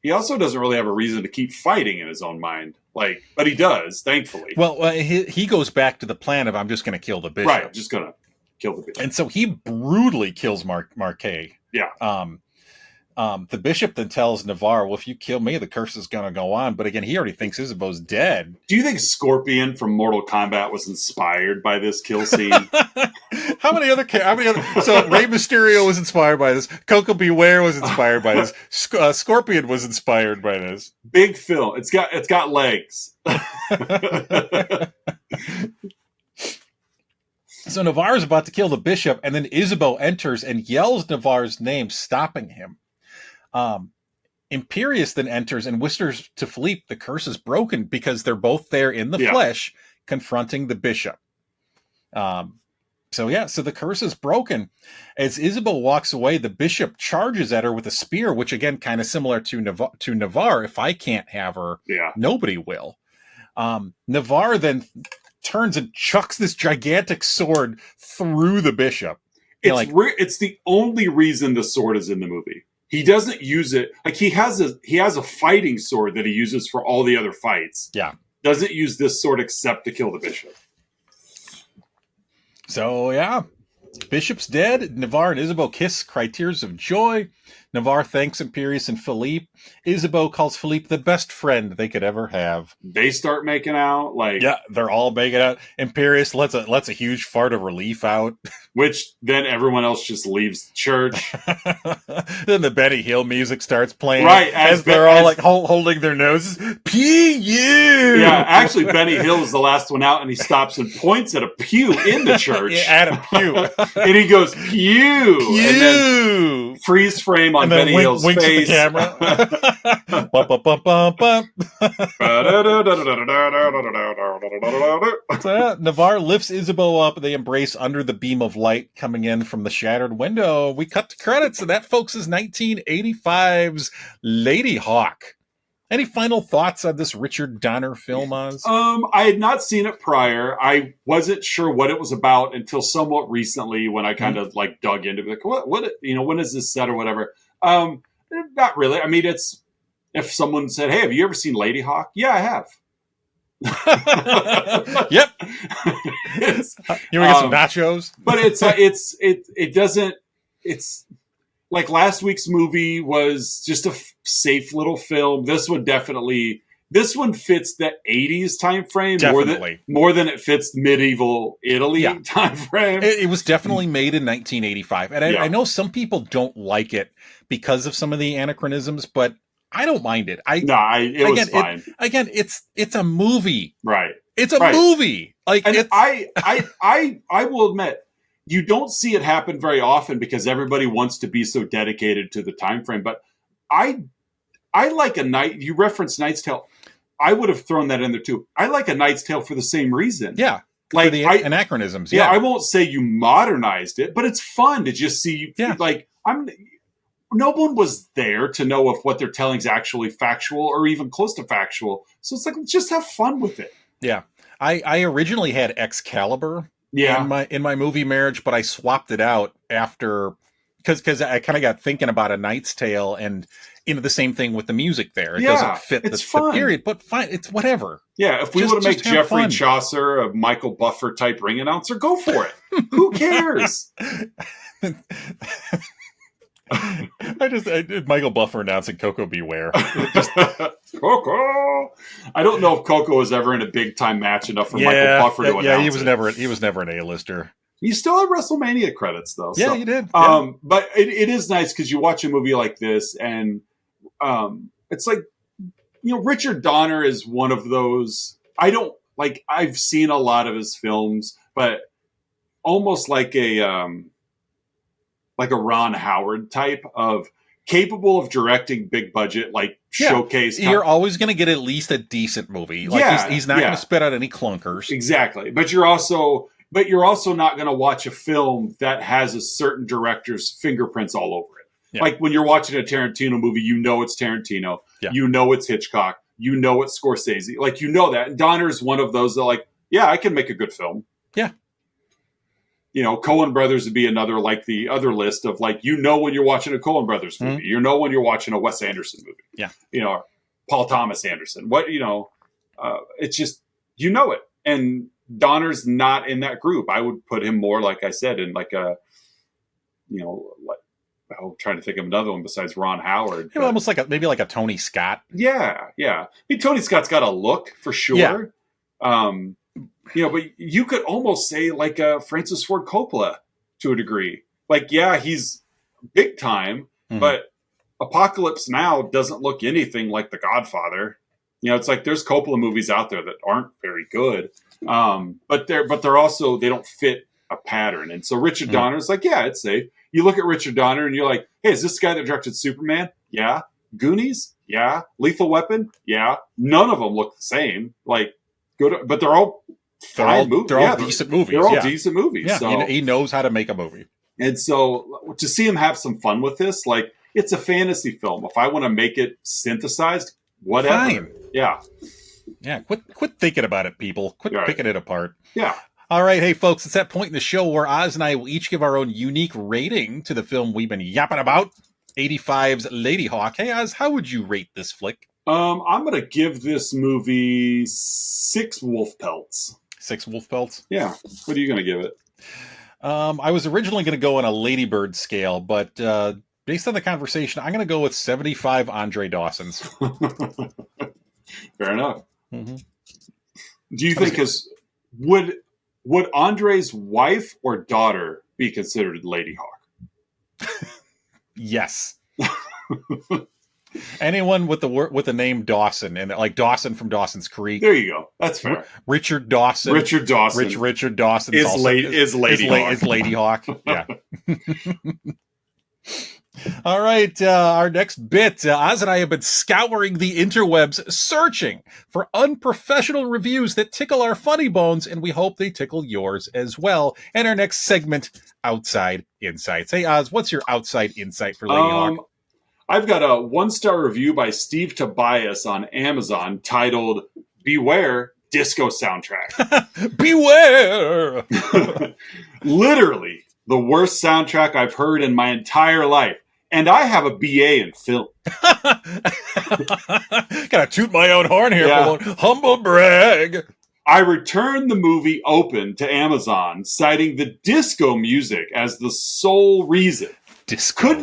He also doesn't really have a reason to keep fighting in his own mind, but he does, thankfully. Well, he goes back to the plan of I'm just going to kill the bishop. Right, I'm just going to kill the bishop. And so he brutally kills Marquet. Yeah. The bishop then tells Navarre, well, if you kill me, the curse is going to go on. But again, he already thinks Isabeau's dead. Do you think Scorpion from Mortal Kombat was inspired by this kill scene? How many other? So Rey Mysterio was inspired by this. Coco Beware was inspired by this. Scorpion was inspired by this. Big Phil. It's got legs. So Navarre's about to kill the bishop, and then Isabeau enters and yells Navarre's name, stopping him. Imperius then enters and whispers to Philippe the curse is broken because they're both there in the flesh confronting the bishop. So the curse is broken. As Isabeau walks away, the bishop charges at her with a spear, which again, kind of similar to Navarre. If I can't have her, nobody will. Navarre then turns and chucks this gigantic sword through the bishop. It's the only reason the sword is in the movie. He doesn't use it. Like he has a fighting sword that he uses for all the other fights. Yeah. Doesn't use this sword except to kill the bishop. So, Bishop's dead. Navarre and Isabeau kiss, cry tears of joy. Navarre thanks Imperius and Philippe. Isabeau calls Philippe the best friend they could ever have. They start making out. They're all making out. Imperius lets a huge fart of relief out. Which then everyone else just leaves the church. Then the Benny Hill music starts playing. Right. As they're all holding their noses. P.U. Yeah, actually Benny Hill is the last one out and he stops and points at a pew in the church. At a pew. And he goes, pew. Pew. And then freeze frame on Benny Hill's winks face. At the camera. Bum, bum, bum, bum, bum. So, Navarre lifts Isabeau up. They embrace under the beam of light coming in from the shattered window. We cut to credits, and that, folks, is 1985's Ladyhawke. Any final thoughts on this Richard Donner film, Oz? I had not seen it prior. I wasn't sure what it was about until somewhat recently when I kind of dug into it. Like, what, when is this set or whatever? Not really. I mean, it's, if someone said, hey, have you ever seen Ladyhawke? Yeah, I have. Yep. You want to get some nachos? But it doesn't, it's like last week's movie was just a safe little film. This one fits the 80s time frame more than it fits medieval Italy time frame. It was definitely made in 1985. And I know some people don't like it because of some of the anachronisms, but I don't mind it. It was fine. It's a movie. Right. It's a movie. I will admit, you don't see it happen very often because everybody wants to be so dedicated to the time frame. But I like you referenced Knight's Tale. I would have thrown that in there too. I like A Knight's Tale for the same reason. Yeah. For the anachronisms. Yeah. I won't say you modernized it, but it's fun to just see. Yeah. No one was there to know if what they're telling is actually factual or even close to factual. So it's just have fun with it. Yeah. I originally had Excalibur in my movie Marriage, but I swapped it out after because I kind of got thinking about A Knight's Tale and the same thing with the music there. It doesn't fit the period, but fine, it's whatever. Yeah, if we want to make Geoffrey Chaucer a Michael Buffer type ring announcer, go for it. Who cares? Michael Buffer announcing Coco Beware. Coco. I don't know if Coco was ever in a big time match enough for Michael Buffer to announce. Yeah, he was never an A-lister. You still have WrestleMania credits though. Yeah, you did. But it is nice because you watch a movie like this and it's like, Richard Donner is one of those. I've seen a lot of his films, but almost like a Ron Howard type of capable of directing big budget, showcase. You're always going to get at least a decent movie. He's not going to spit out any clunkers. Exactly. But you're also not going to watch a film that has a certain director's fingerprints all over it. Yeah. Like when you're watching a Tarantino movie, it's Tarantino. Yeah. It's Hitchcock. It's Scorsese. That. And Donner is one of those that I can make a good film. Yeah. Coen Brothers would be another, the other list of when you're watching a Coen Brothers movie, mm-hmm. When you're watching a Wes Anderson movie, Paul Thomas Anderson, it's just, it. And Donner's not in that group. I would put him more, like I said, in I'm trying to think of another one besides Ron Howard. Almost maybe like a Tony Scott. Yeah. Yeah. I mean, Tony Scott's got a look for sure. Yeah. But you could almost say Francis Ford Coppola to a degree. He's big time, mm-hmm. but Apocalypse Now doesn't look anything like The Godfather. It's there's Coppola movies out there that aren't very good, but they're also, they don't fit a pattern. And so Richard mm-hmm. Donner's it's safe. You look at Richard Donner and you're like, hey, is this guy that directed Superman? Yeah. Goonies? Yeah. Lethal Weapon? Yeah. None of them look the same. But they're all fine movies. They're all decent movies. They're all decent movies. Yeah, so. he knows how to make a movie. And so to see him have some fun with this, like, it's a fantasy film. If I want to make it synthesized, whatever. Fine. Yeah. Yeah, quit thinking about it, people. Quit picking it apart. Yeah. All right, hey, folks, it's that point in the show where Oz and I will each give our own unique rating to the film we've been yapping about, 85's Ladyhawke. Hey, Oz, how would you rate this flick? I'm going to give this movie 6 wolf pelts. 6 wolf pelts? Yeah. What are you going to give it? I was originally going to go on a Ladybird scale, but based on the conversation, I'm going to go with 75 Andre Dawsons. Fair enough. Mm-hmm. Do you think would Andre's wife or daughter be considered Ladyhawke? Yes. Anyone with the name Dawson, and like Dawson from Dawson's Creek. There you go. That's fair. Richard Dawson. Richard Dawson is Ladyhawke. Is Ladyhawke. Yeah. All right, our next bit. Oz and I have been scouring the interwebs, searching for unprofessional reviews that tickle our funny bones, and we hope they tickle yours as well. And our next segment, Outside Insights. Hey, Oz, what's your outside insight for Ladyhawke? I've got a 1-star review by Steve Tobias on Amazon titled "Beware Disco Soundtrack." Beware! Literally the worst soundtrack I've heard in my entire life. And I have a BA in film. Gotta toot my own horn here for one humble brag. I returned the movie open to Amazon, citing the disco music as the sole reason. Disco.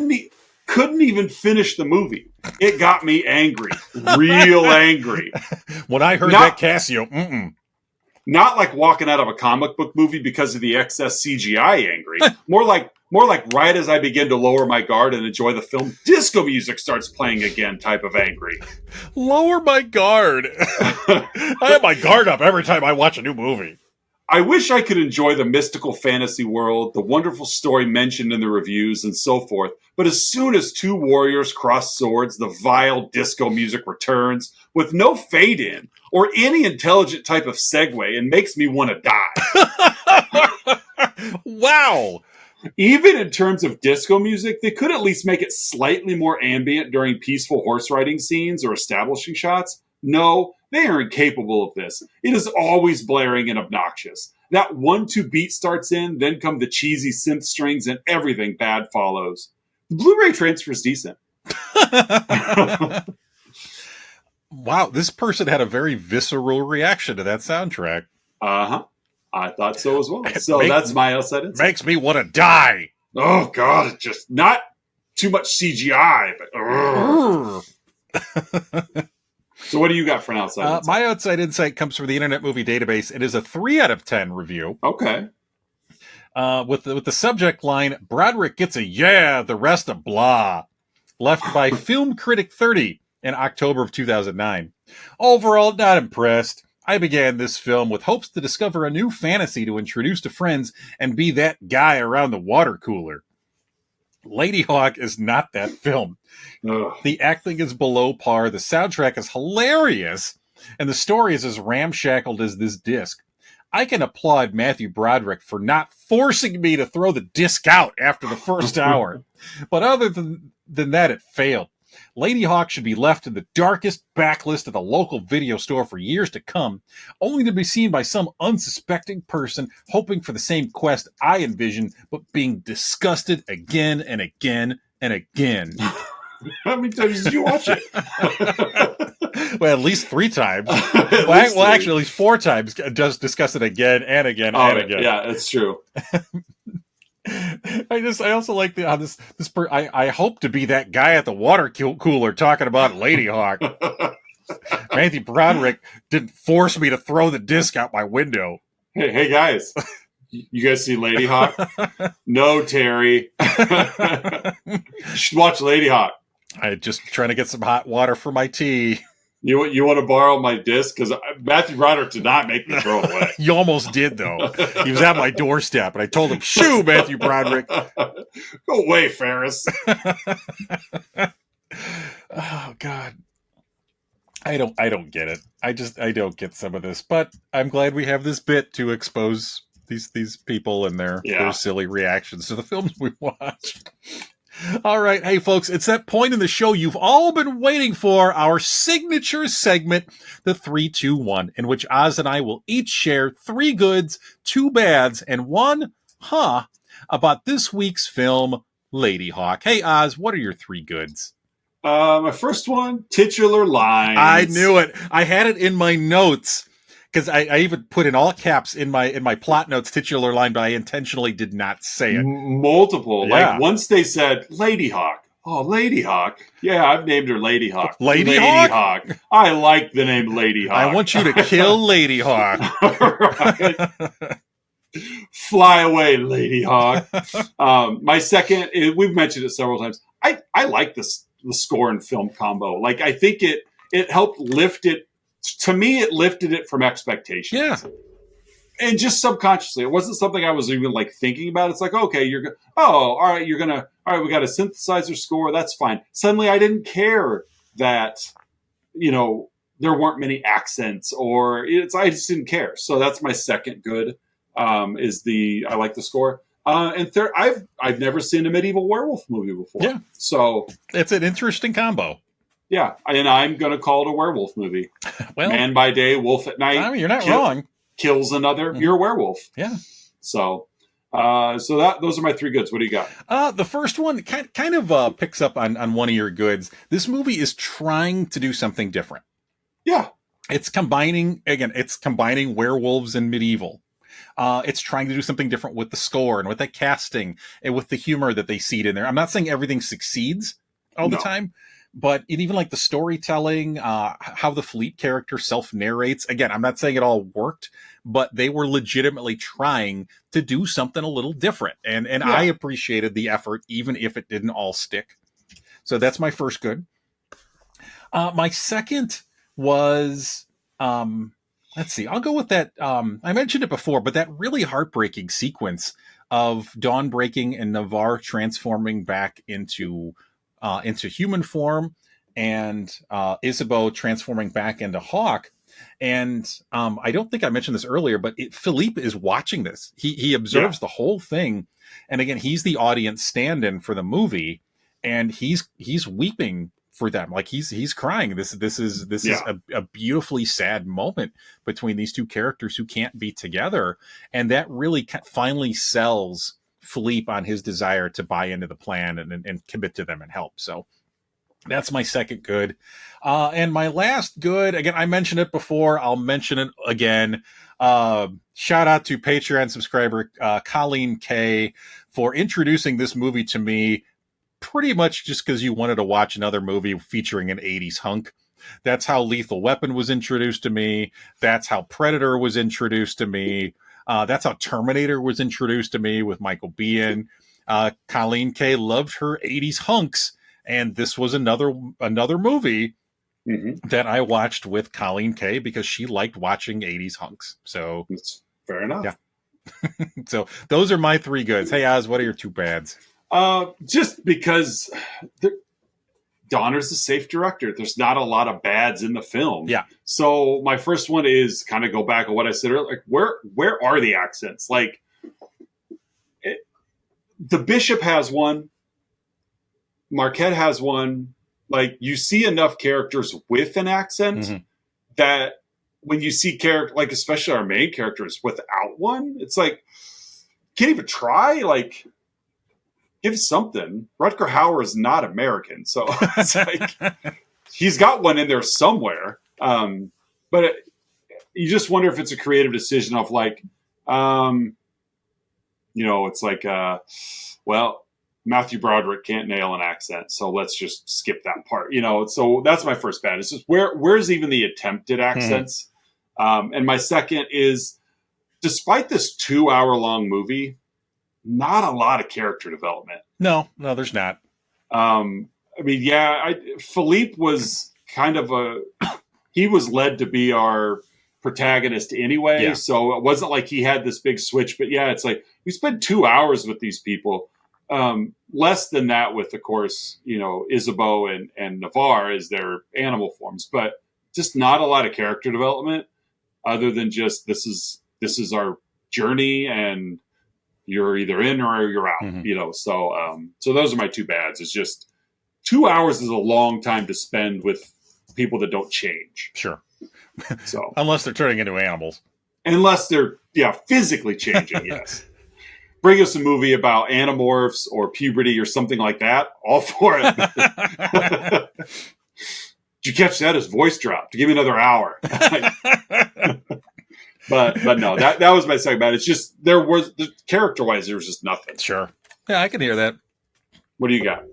Couldn't even finish the movie. It got me angry. Real angry. When I heard that Casio, not like walking out of a comic book movie because of the excess CGI angry. More like right as I begin to lower my guard and enjoy the film, disco music starts playing again type of angry. Lower my guard. I have my guard up every time I watch a new movie. I wish I could enjoy the mystical fantasy world, the wonderful story mentioned in the reviews, and so forth. But as soon as 2 warriors cross swords, the vile disco music returns with no fade in or any intelligent type of segue and makes me want to die. Wow. Even in terms of disco music, they could at least make it slightly more ambient during peaceful horse riding scenes or establishing shots. No, they are incapable of this. It is always blaring and obnoxious. That 1-2 beat starts in, then come the cheesy synth strings, and everything bad follows. The Blu-ray transfer is decent. Wow, this person had a very visceral reaction to that soundtrack. Uh-huh. I thought so as well. So that's my outside insight. Makes me want to die. Oh, God. It's just not too much CGI, but... So what do you got for an outside insight? My outside insight comes from the Internet Movie Database. It is a 3 out of 10 review. Okay. With the subject line, Broderick gets a yeah, the rest a blah. Left by Film Critic 30 in October of 2009. Overall, not impressed. I began this film with hopes to discover a new fantasy to introduce to friends and be that guy around the water cooler. Ladyhawke is not that film. Ugh. The acting is below par, the soundtrack is hilarious, and the story is as ramshackled as this disc. I can applaud Matthew Broderick for not forcing me to throw the disc out after the first hour. But other than that, it failed. Ladyhawke should be left in the darkest backlist of the local video store for years to come, only to be seen by some unsuspecting person hoping for the same quest I envisioned, but being disgusted again and again and again. How many times did you watch it? Well, at least 3 times. Well, actually, at least 4 times. Just discuss it again and again and again. Yeah, it's true. I also like I hope to be that guy at the water cooler talking about Ladyhawke. Matthew Broderick didn't force me to throw the disc out my window. Hey guys, you guys see Ladyhawke? No, Terry. You should watch Ladyhawke. I'm just trying to get some hot water for my tea. You want to borrow my disc? Because Matthew Broderick did not make me throw it away. You almost did, though. He was at my doorstep, and I told him, shoo, Matthew Broderick. Go away, Ferris. Oh, God. I don't get it. I don't get some of this, but I'm glad we have this bit to expose these people and their silly reactions to the films we watch. All right. Hey, folks, it's that point in the show you've all been waiting for, our signature segment, the 3-2-1, in which Oz and I will each share 3 goods, 2 bads, and 1 about this week's film, Ladyhawke. Hey, Oz, what are your 3 goods? My first one, titular lines. I knew it. I had it in my notes. Because I even put in all caps in my plot notes titular line, but I intentionally did not say it. Multiple. Yeah. Like once they said Ladyhawke. Oh, Ladyhawke. Yeah, I've named her Ladyhawke. Ladyhawke? I like the name Ladyhawke. I want you to kill Ladyhawke. Fly away, Ladyhawke. My second, we've mentioned it several times. I like the score and film combo. Like I think it helped lift it. To me, it lifted it from expectations. Yeah. And just subconsciously. It wasn't something I was even like thinking about. It's like, okay, all right, we got a synthesizer score. That's fine. Suddenly I didn't care that, there weren't many accents I just didn't care. So that's my second good, I like the score. And third, I've never seen a medieval werewolf movie before. Yeah. So it's an interesting combo. Yeah, and I'm going to call it a werewolf movie. Well, man by day, wolf at night. I mean, you're not wrong. Kills another. You're a werewolf. Yeah. So those are my 3 goods. What do you got? The first one kind of picks up on one of your goods. This movie is trying to do something different. Yeah. It's combining werewolves and medieval. It's trying to do something different with the score and with the casting and with the humor that they seed in there. I'm not saying everything succeeds all the time. But even like the storytelling, how the Philippe character self-narrates, again, I'm not saying it all worked, but they were legitimately trying to do something a little different. And I appreciated the effort, even if it didn't all stick. So that's my first good. My second was, let's see, I'll go with that. I mentioned it before, but that really heartbreaking sequence of Dawn breaking and Navarre transforming back into human form, and Isabeau transforming back into Hawk. And I don't think I mentioned this earlier, but Philippe is watching this. He observes the whole thing, and again, he's the audience stand-in for the movie, and he's weeping for them, like he's crying. This is a beautifully sad moment between these two characters who can't be together, and that really finally sells Philippe on his desire to buy into the plan and commit to them and help. So that's my second good. And my last good, again, I mentioned it before, I'll mention it again. Shout out to Patreon subscriber Colleen K for introducing this movie to me, pretty much just because you wanted to watch another movie featuring an 80s hunk. That's how Lethal Weapon was introduced to me. That's how Predator was introduced to me. That's how Terminator was introduced to me with Michael Biehn. Colleen K loved her 80s hunks, and this was another movie that I watched with Colleen K because she liked watching 80s hunks. So that's fair enough. Yeah. So those are my 3 goods. Hey, Oz, what are your 2 bads? Just because Donner's a safe director. There's not a lot of bads in the film. Yeah. So my first one is kind of go back on what I said earlier. Like, where are the accents? Like, the Bishop has one. Marquette has one. Like, you see enough characters with an accent that when you see like especially our main characters without one, it's like, can't even try. Like, give something. Rutger Hauer is not American, so it's like he's got one in there somewhere. But you just wonder if it's a creative decision of like, it's like, well, Matthew Broderick can't nail an accent, so let's just skip that part. So that's my first bad. It's just where's even the attempted accents? And my second is, despite this 2-hour-long movie, not a lot of character development. No, there's not. Philippe was kind of he was led to be our protagonist anyway. Yeah. So it wasn't like he had this big switch, but yeah, it's like we spent 2 hours with these people. Less than that with, of course, Isabeau and Navarre as their animal forms. But just not a lot of character development other than just this is our journey and you're either in or you're out, you know. So those are my two bads. It's just 2 hours is a long time to spend with people that don't change. Sure. So unless they're turning into animals. Unless they're physically changing, yes. Bring us a movie about animorphs or puberty or something like that. All for it. Did you catch that? His voice dropped. Give me another hour. But no, that was my second bad. It's just character-wise, there was just nothing. Sure. Yeah, I can hear that. What do you got?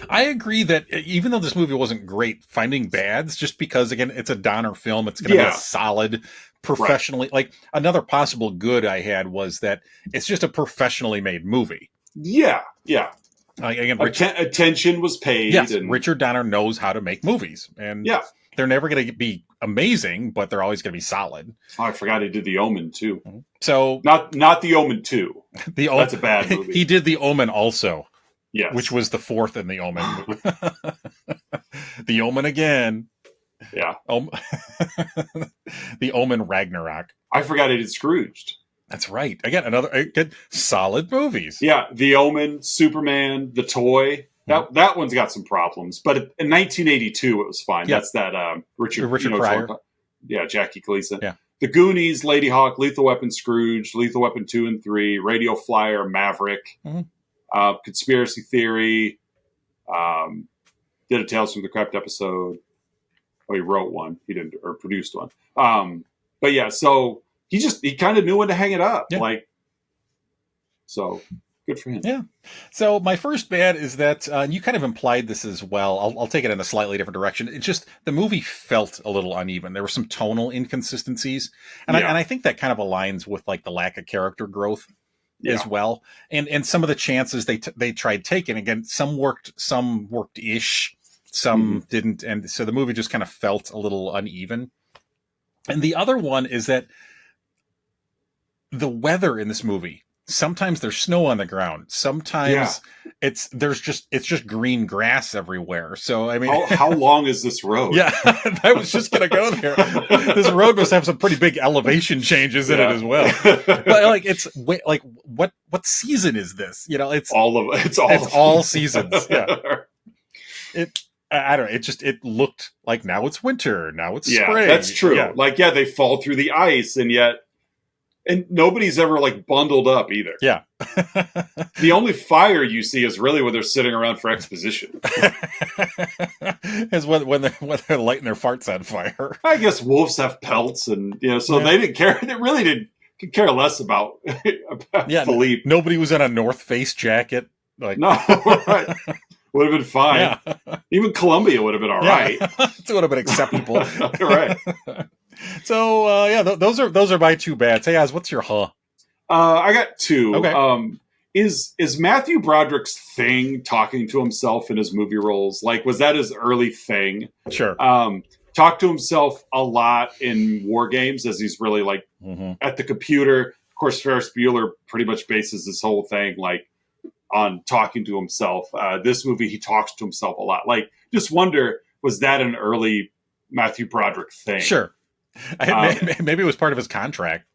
I agree that even though this movie wasn't great, finding bads, just because, again, it's a Donner film, it's going to be a solid, professionally... Like, another possible good I had was that it's just a professionally made movie. Yeah, yeah. Again, attention was paid. Yes, Richard Donner knows how to make movies. And they're never going to be amazing, but they're always going to be solid. Oh, I forgot he did The Omen, too. So Not The Omen 2. That's a bad movie. He did The Omen also. Yes. Which was the fourth in The Omen. The Omen again. Yeah. The Omen Ragnarok. I forgot he did Scrooged. That's right. Again, another good solid movies. Yeah, The Omen, Superman, The Toy. That one's got some problems, but in 1982 it was fine. Yeah. That's that Richard Pryor. Yeah, Jackie Gleason. Yeah. The Goonies, Ladyhawke, Lethal Weapon, Scrooge, Lethal Weapon 2 and 3, Radio Flyer, Maverick, Conspiracy Theory. Did a Tales from the Crypt episode. Oh, he wrote one. He didn't, or produced one. But yeah, so he kind of knew when to hang it up. Yeah. So good for him. Yeah. So my first bad is that, and you kind of implied this as well. I'll take it in a slightly different direction. It's just the movie felt a little uneven. There were some tonal inconsistencies, and I think that kind of aligns with like the lack of character growth as well. And some of the chances they tried taking, again, some worked ish, some didn't, and so the movie just kind of felt a little uneven. And the other one is that the weather in this movie, sometimes there's snow on the ground. Sometimes it's just green grass everywhere. So I mean, how long is this road? Yeah, I was just gonna go there. This road must have some pretty big elevation changes in it as well. But like, what season is this? You know, it's all seasons. Yeah. I don't know. It looked like now it's winter. Now it's spring. That's true. Yeah. They fall through the ice, and nobody's ever like bundled up either. Yeah. The only fire you see is really when they're sitting around for exposition. Is when they're lighting their farts on fire. I guess wolves have pelts, and so they didn't care. They really could care less about Philippe. Nobody was in a North Face jacket. Like, no, right. Would have been fine. Yeah. Even Columbia would have been all right. It would have been acceptable. Right. So those are my two bads. Hey guys, what's your I got two. Okay. Is Matthew Broderick's thing talking to himself in his movie roles? Like, was that his early thing? Sure. Talked to himself a lot in War Games as he's really like at the computer. Of course, Ferris Bueller pretty much bases this whole thing like on talking to himself. This movie, he talks to himself a lot. Like, just wonder, was that an early Matthew Broderick thing? Sure. Maybe it was part of his contract.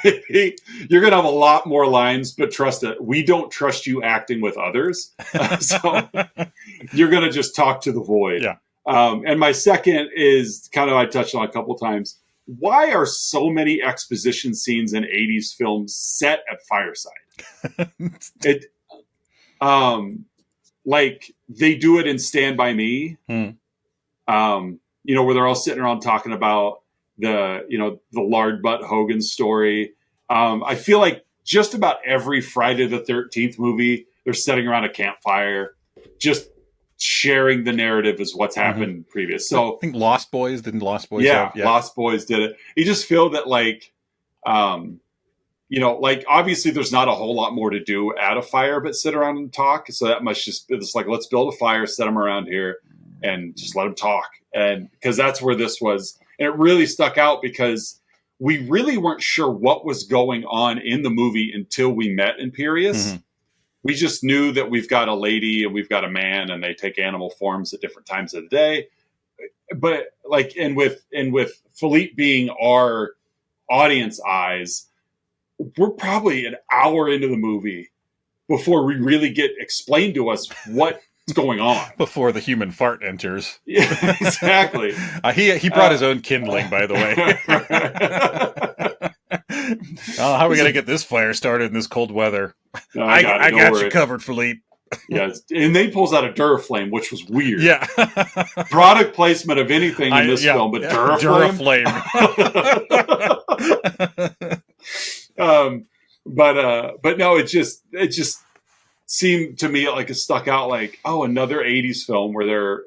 You're going to have a lot more lines, but trust it. We don't trust you acting with others. So you're going to just talk to the void. Yeah. And my second is kind of, I touched on a couple times. Why are so many exposition scenes in 80s films set at fireside? Like they do it in Stand By Me, where they're all sitting around talking about the lard butt Hogan story. I feel like just about every Friday the 13th movie, they're sitting around a campfire, just sharing the narrative as what's happened previous. So I think Lost Boys didn't Lost Boys. Yeah, Lost Boys did it. You just feel that like, like obviously there's not a whole lot more to do at a fire but sit around and talk. So that must it's like, let's build a fire, set them around here and just let them talk. And because that's where this was. And it really stuck out because we really weren't sure what was going on in the movie until we met Imperius. We just knew that we've got a lady and we've got a man and they take animal forms at different times of the day. but like, and with Philippe being our audience eyes, we're probably an hour into the movie before we really get explained to us what's going on. Before the human fart enters. Yeah, exactly. He brought his own kindling, by the way. How are we going to get this fire started in this cold weather? No, I got you covered, Philippe. Yeah, and then he pulls out a Duraflame, which was weird. Yeah. Product placement of anything in this film, but Duraflame. But no, it just seemed to me like it stuck out like, oh, another 80s film where they're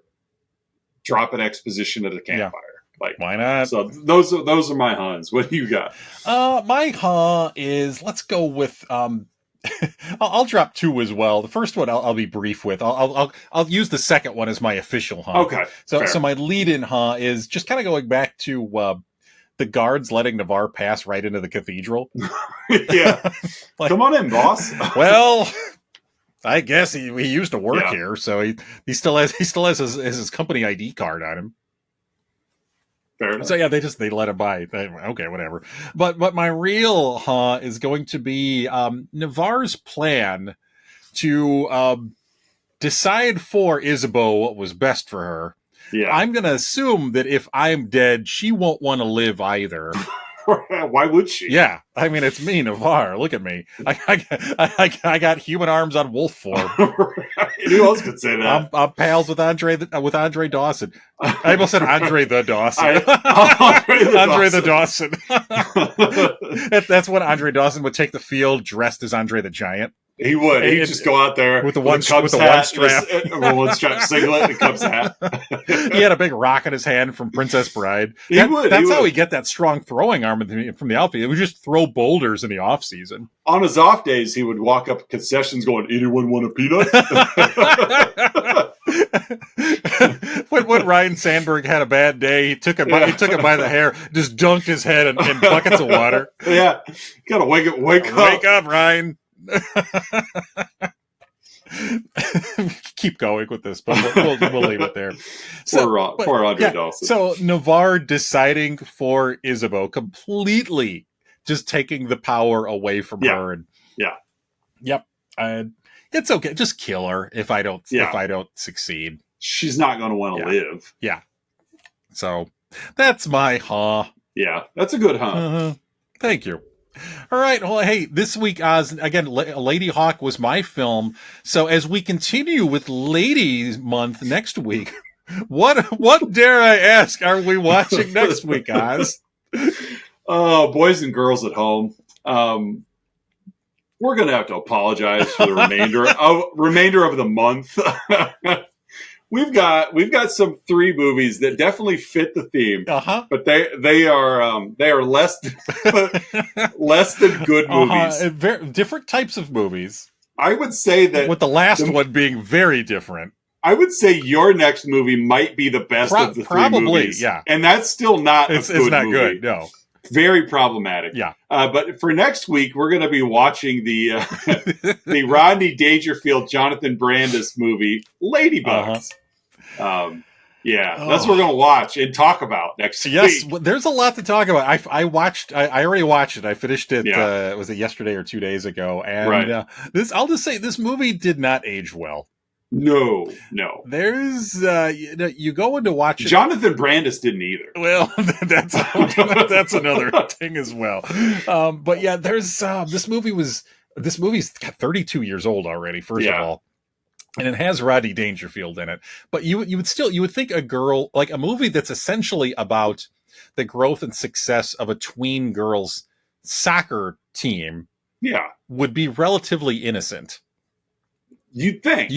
dropping exposition at a campfire. Yeah. Like, why not? So those are my Huns. What do you got? My Hun is, let's go with I'll drop two as well. The first one I'll be brief with. I'll use the second one as my official Hun. Okay. So my lead-in Hun is just kind of going back to the guards letting Navarre pass right into the cathedral. Yeah. Like, come on in, boss. Well, I guess he used to work here, so he still has his company ID card on him. Fair enough. So yeah, they let him by. Okay, whatever. But my real is going to be Navarre's plan to decide for Isabeau what was best for her. Yeah. I'm going to assume that if I'm dead, she won't want to live either. Why would she? Yeah, I mean, it's me, Navarre. Look at me. I got human arms on wolf form. Who else could say that? I'm pals with Andre Dawson. I almost said Andre the Dawson. Andre the Dawson. That's when Andre Dawson would take the field dressed as Andre the Giant. He would. He'd just go out there with the one strap, one strap singlet, and Cubs hat. He had a big rock in his hand from Princess Bride. That's how he get that strong throwing arm from the outfield. He would just throw boulders in the off season. On his off days, he would walk up concessions going, "Anyone want a peanut?" when Ryan Sandberg had a bad day, he took him by the hair, just dunked his head in buckets of water. Yeah, gotta wake up, Ryan. Keep going with this, but we'll leave it there. Poor Andre Dawson. So Navarre deciding for Isabeau, completely just taking the power away from her. And, yep. It's okay. Just kill her if I don't succeed. She's not going to want to live. Yeah. So that's my Yeah, that's a good Thank you. All right. Well, hey, this week, again, Ladyhawke was my film. So as we continue with Ladies Month next week, what dare I ask are we watching next week, Oz? Oh, boys and girls at home. We're going to have to apologize for the remainder of the month. We've got some 3 movies that definitely fit the theme, but they are less than good movies. Different types of movies. I would say that with the last one being very different. I would say your next movie might be the best of the 3 movies. Yeah, and that's still not it's not movie. Good. No, very problematic. Yeah, but for next week, we're going to be watching the the Rodney Dangerfield, Jonathan Brandis movie, Ladybugs. That's what we're going to watch and talk about next week. Yes, there's a lot to talk about. I already watched it. I finished it, was it yesterday or 2 days ago? And I'll just say, this movie did not age well. No. There's, you go in to watch it. Jonathan Brandis didn't either. Well, that's another thing as well. But yeah, there's, this movie's 32 years old already, first of all. And it has Rodney Dangerfield in it, but you would think a movie that's essentially about the growth and success of a tween girls soccer team, would be relatively innocent. You'd think,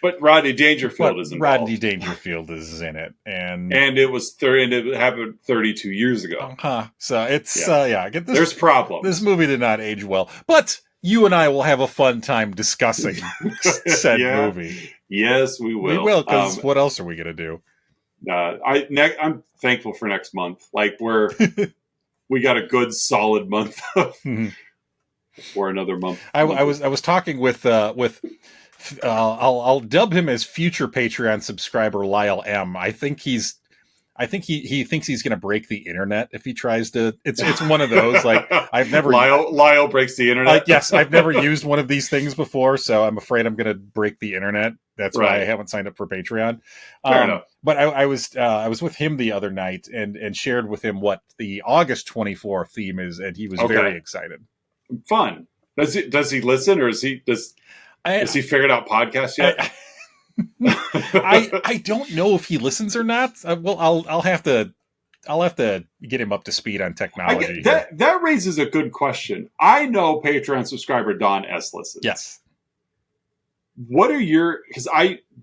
but Rodney Dangerfield is involved. Rodney Dangerfield is in it, and it happened 32 years ago. So it's there's problems. This movie did not age well, but you and I will have a fun time discussing said movie. Yes, we will. We will, because what else are we going to do? I'm thankful for next month. Like we got a good solid month or another month. I was talking with I'll dub him as future Patreon subscriber Lyle M. I think he thinks he's going to break the internet if he tries to. It's one of those, like, I've never Lyle breaks the internet. Yes, I've never used one of these things before, so I'm afraid I'm going to break the internet. That's why I haven't signed up for Patreon. Fair enough. But I was with him the other night and shared with him what the August 24 theme is, and he was very excited. Fun. Does he listen, or has he figured out podcasts yet? I don't know if he listens or not. Well, I'll have to get him up to speed on technology. That raises a good question. I know Patreon subscriber Don S listens. Yes. What are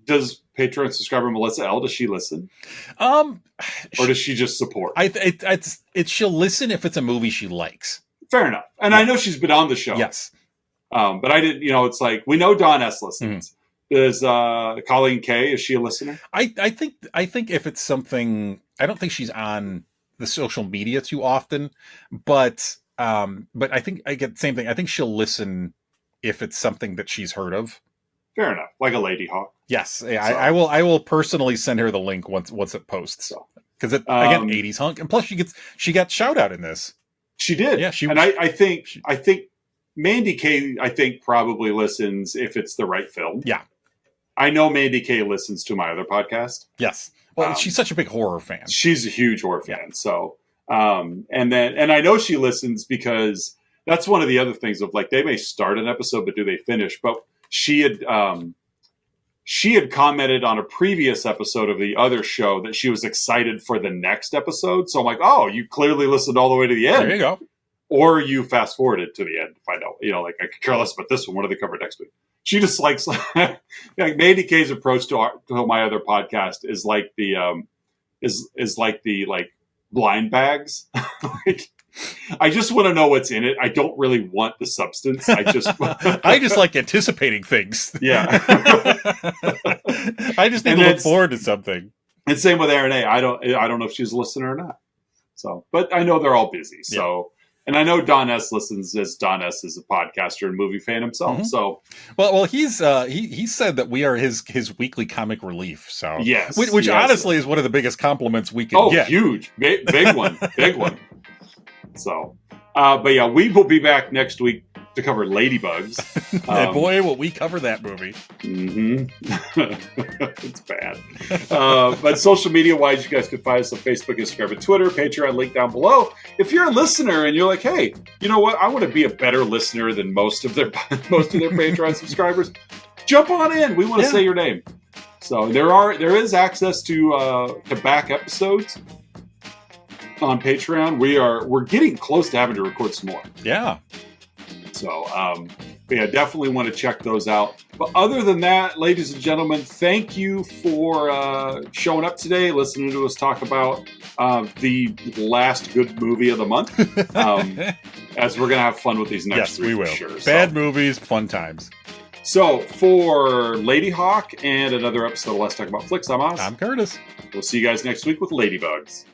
does Patreon subscriber Melissa L, does she listen? Or does she just support? She'll listen if it's a movie she likes. Fair enough. And I know she's been on the show. Yes. But I didn't, it's like, we know Don S listens. Is Colleen K, is she a listener? I think if it's something, I don't think she's on the social media too often, but I think I get the same thing. I think she'll listen if it's something that she's heard of. Fair enough, like a Ladyhawke. Yes, so. I will personally send her the link once it posts. Because again, 80s hunk, and plus she got shout out in this. She did, yeah. I think Mandy K probably listens if it's the right film. Yeah. I know Mandy K listens to my other podcast. Yes. Well, she's such a big horror fan. She's a huge horror fan. Yeah. So, and I know she listens because that's one of the other things of, like, they may start an episode, but do they finish? But she had commented on a previous episode of the other show that she was excited for the next episode. So I'm like, oh, you clearly listened all the way to the end. There you go. Or you fast forwarded to the end to find out, like, I could care less about this one. What do they cover next week? She just likes, like Mandy K's approach to my other podcast is like the blind bags. Like, I just want to know what's in it. I don't really want the substance. I just like anticipating things. Yeah. I just need to look forward to something. And same with Aaron A. I don't know if she's a listener or not. So, but I know they're all busy. So. Yeah. And I know Don S listens, as Don S is a podcaster and movie fan himself. Mm-hmm. So, well, he said that we are his weekly comic relief. So, yes, which honestly is one of the biggest compliments we can get. Oh, huge, big one, big one. So, but yeah, we will be back next week to cover Ladybugs. And boy, will we cover that movie. Mm-hmm. It's bad. But social media wise, you guys can find us on Facebook, Instagram, and Twitter. Patreon link down below. If you're a listener and you're like, hey, you know what? I want to be a better listener than most of their Patreon subscribers. Jump on in. We want to say your name. So there is access to back episodes on Patreon. We're getting close to having to record some more. Yeah. So, but yeah, definitely want to check those out. But other than that, ladies and gentlemen, thank you for showing up today, listening to us talk about the last good movie of the month. As we're going to have fun with these next three, we will. For sure. Bad movies, fun times. So, for Ladyhawke and another episode of Let's Talk About Flicks, I'm Oz. I'm Curtis. We'll see you guys next week with Ladybugs.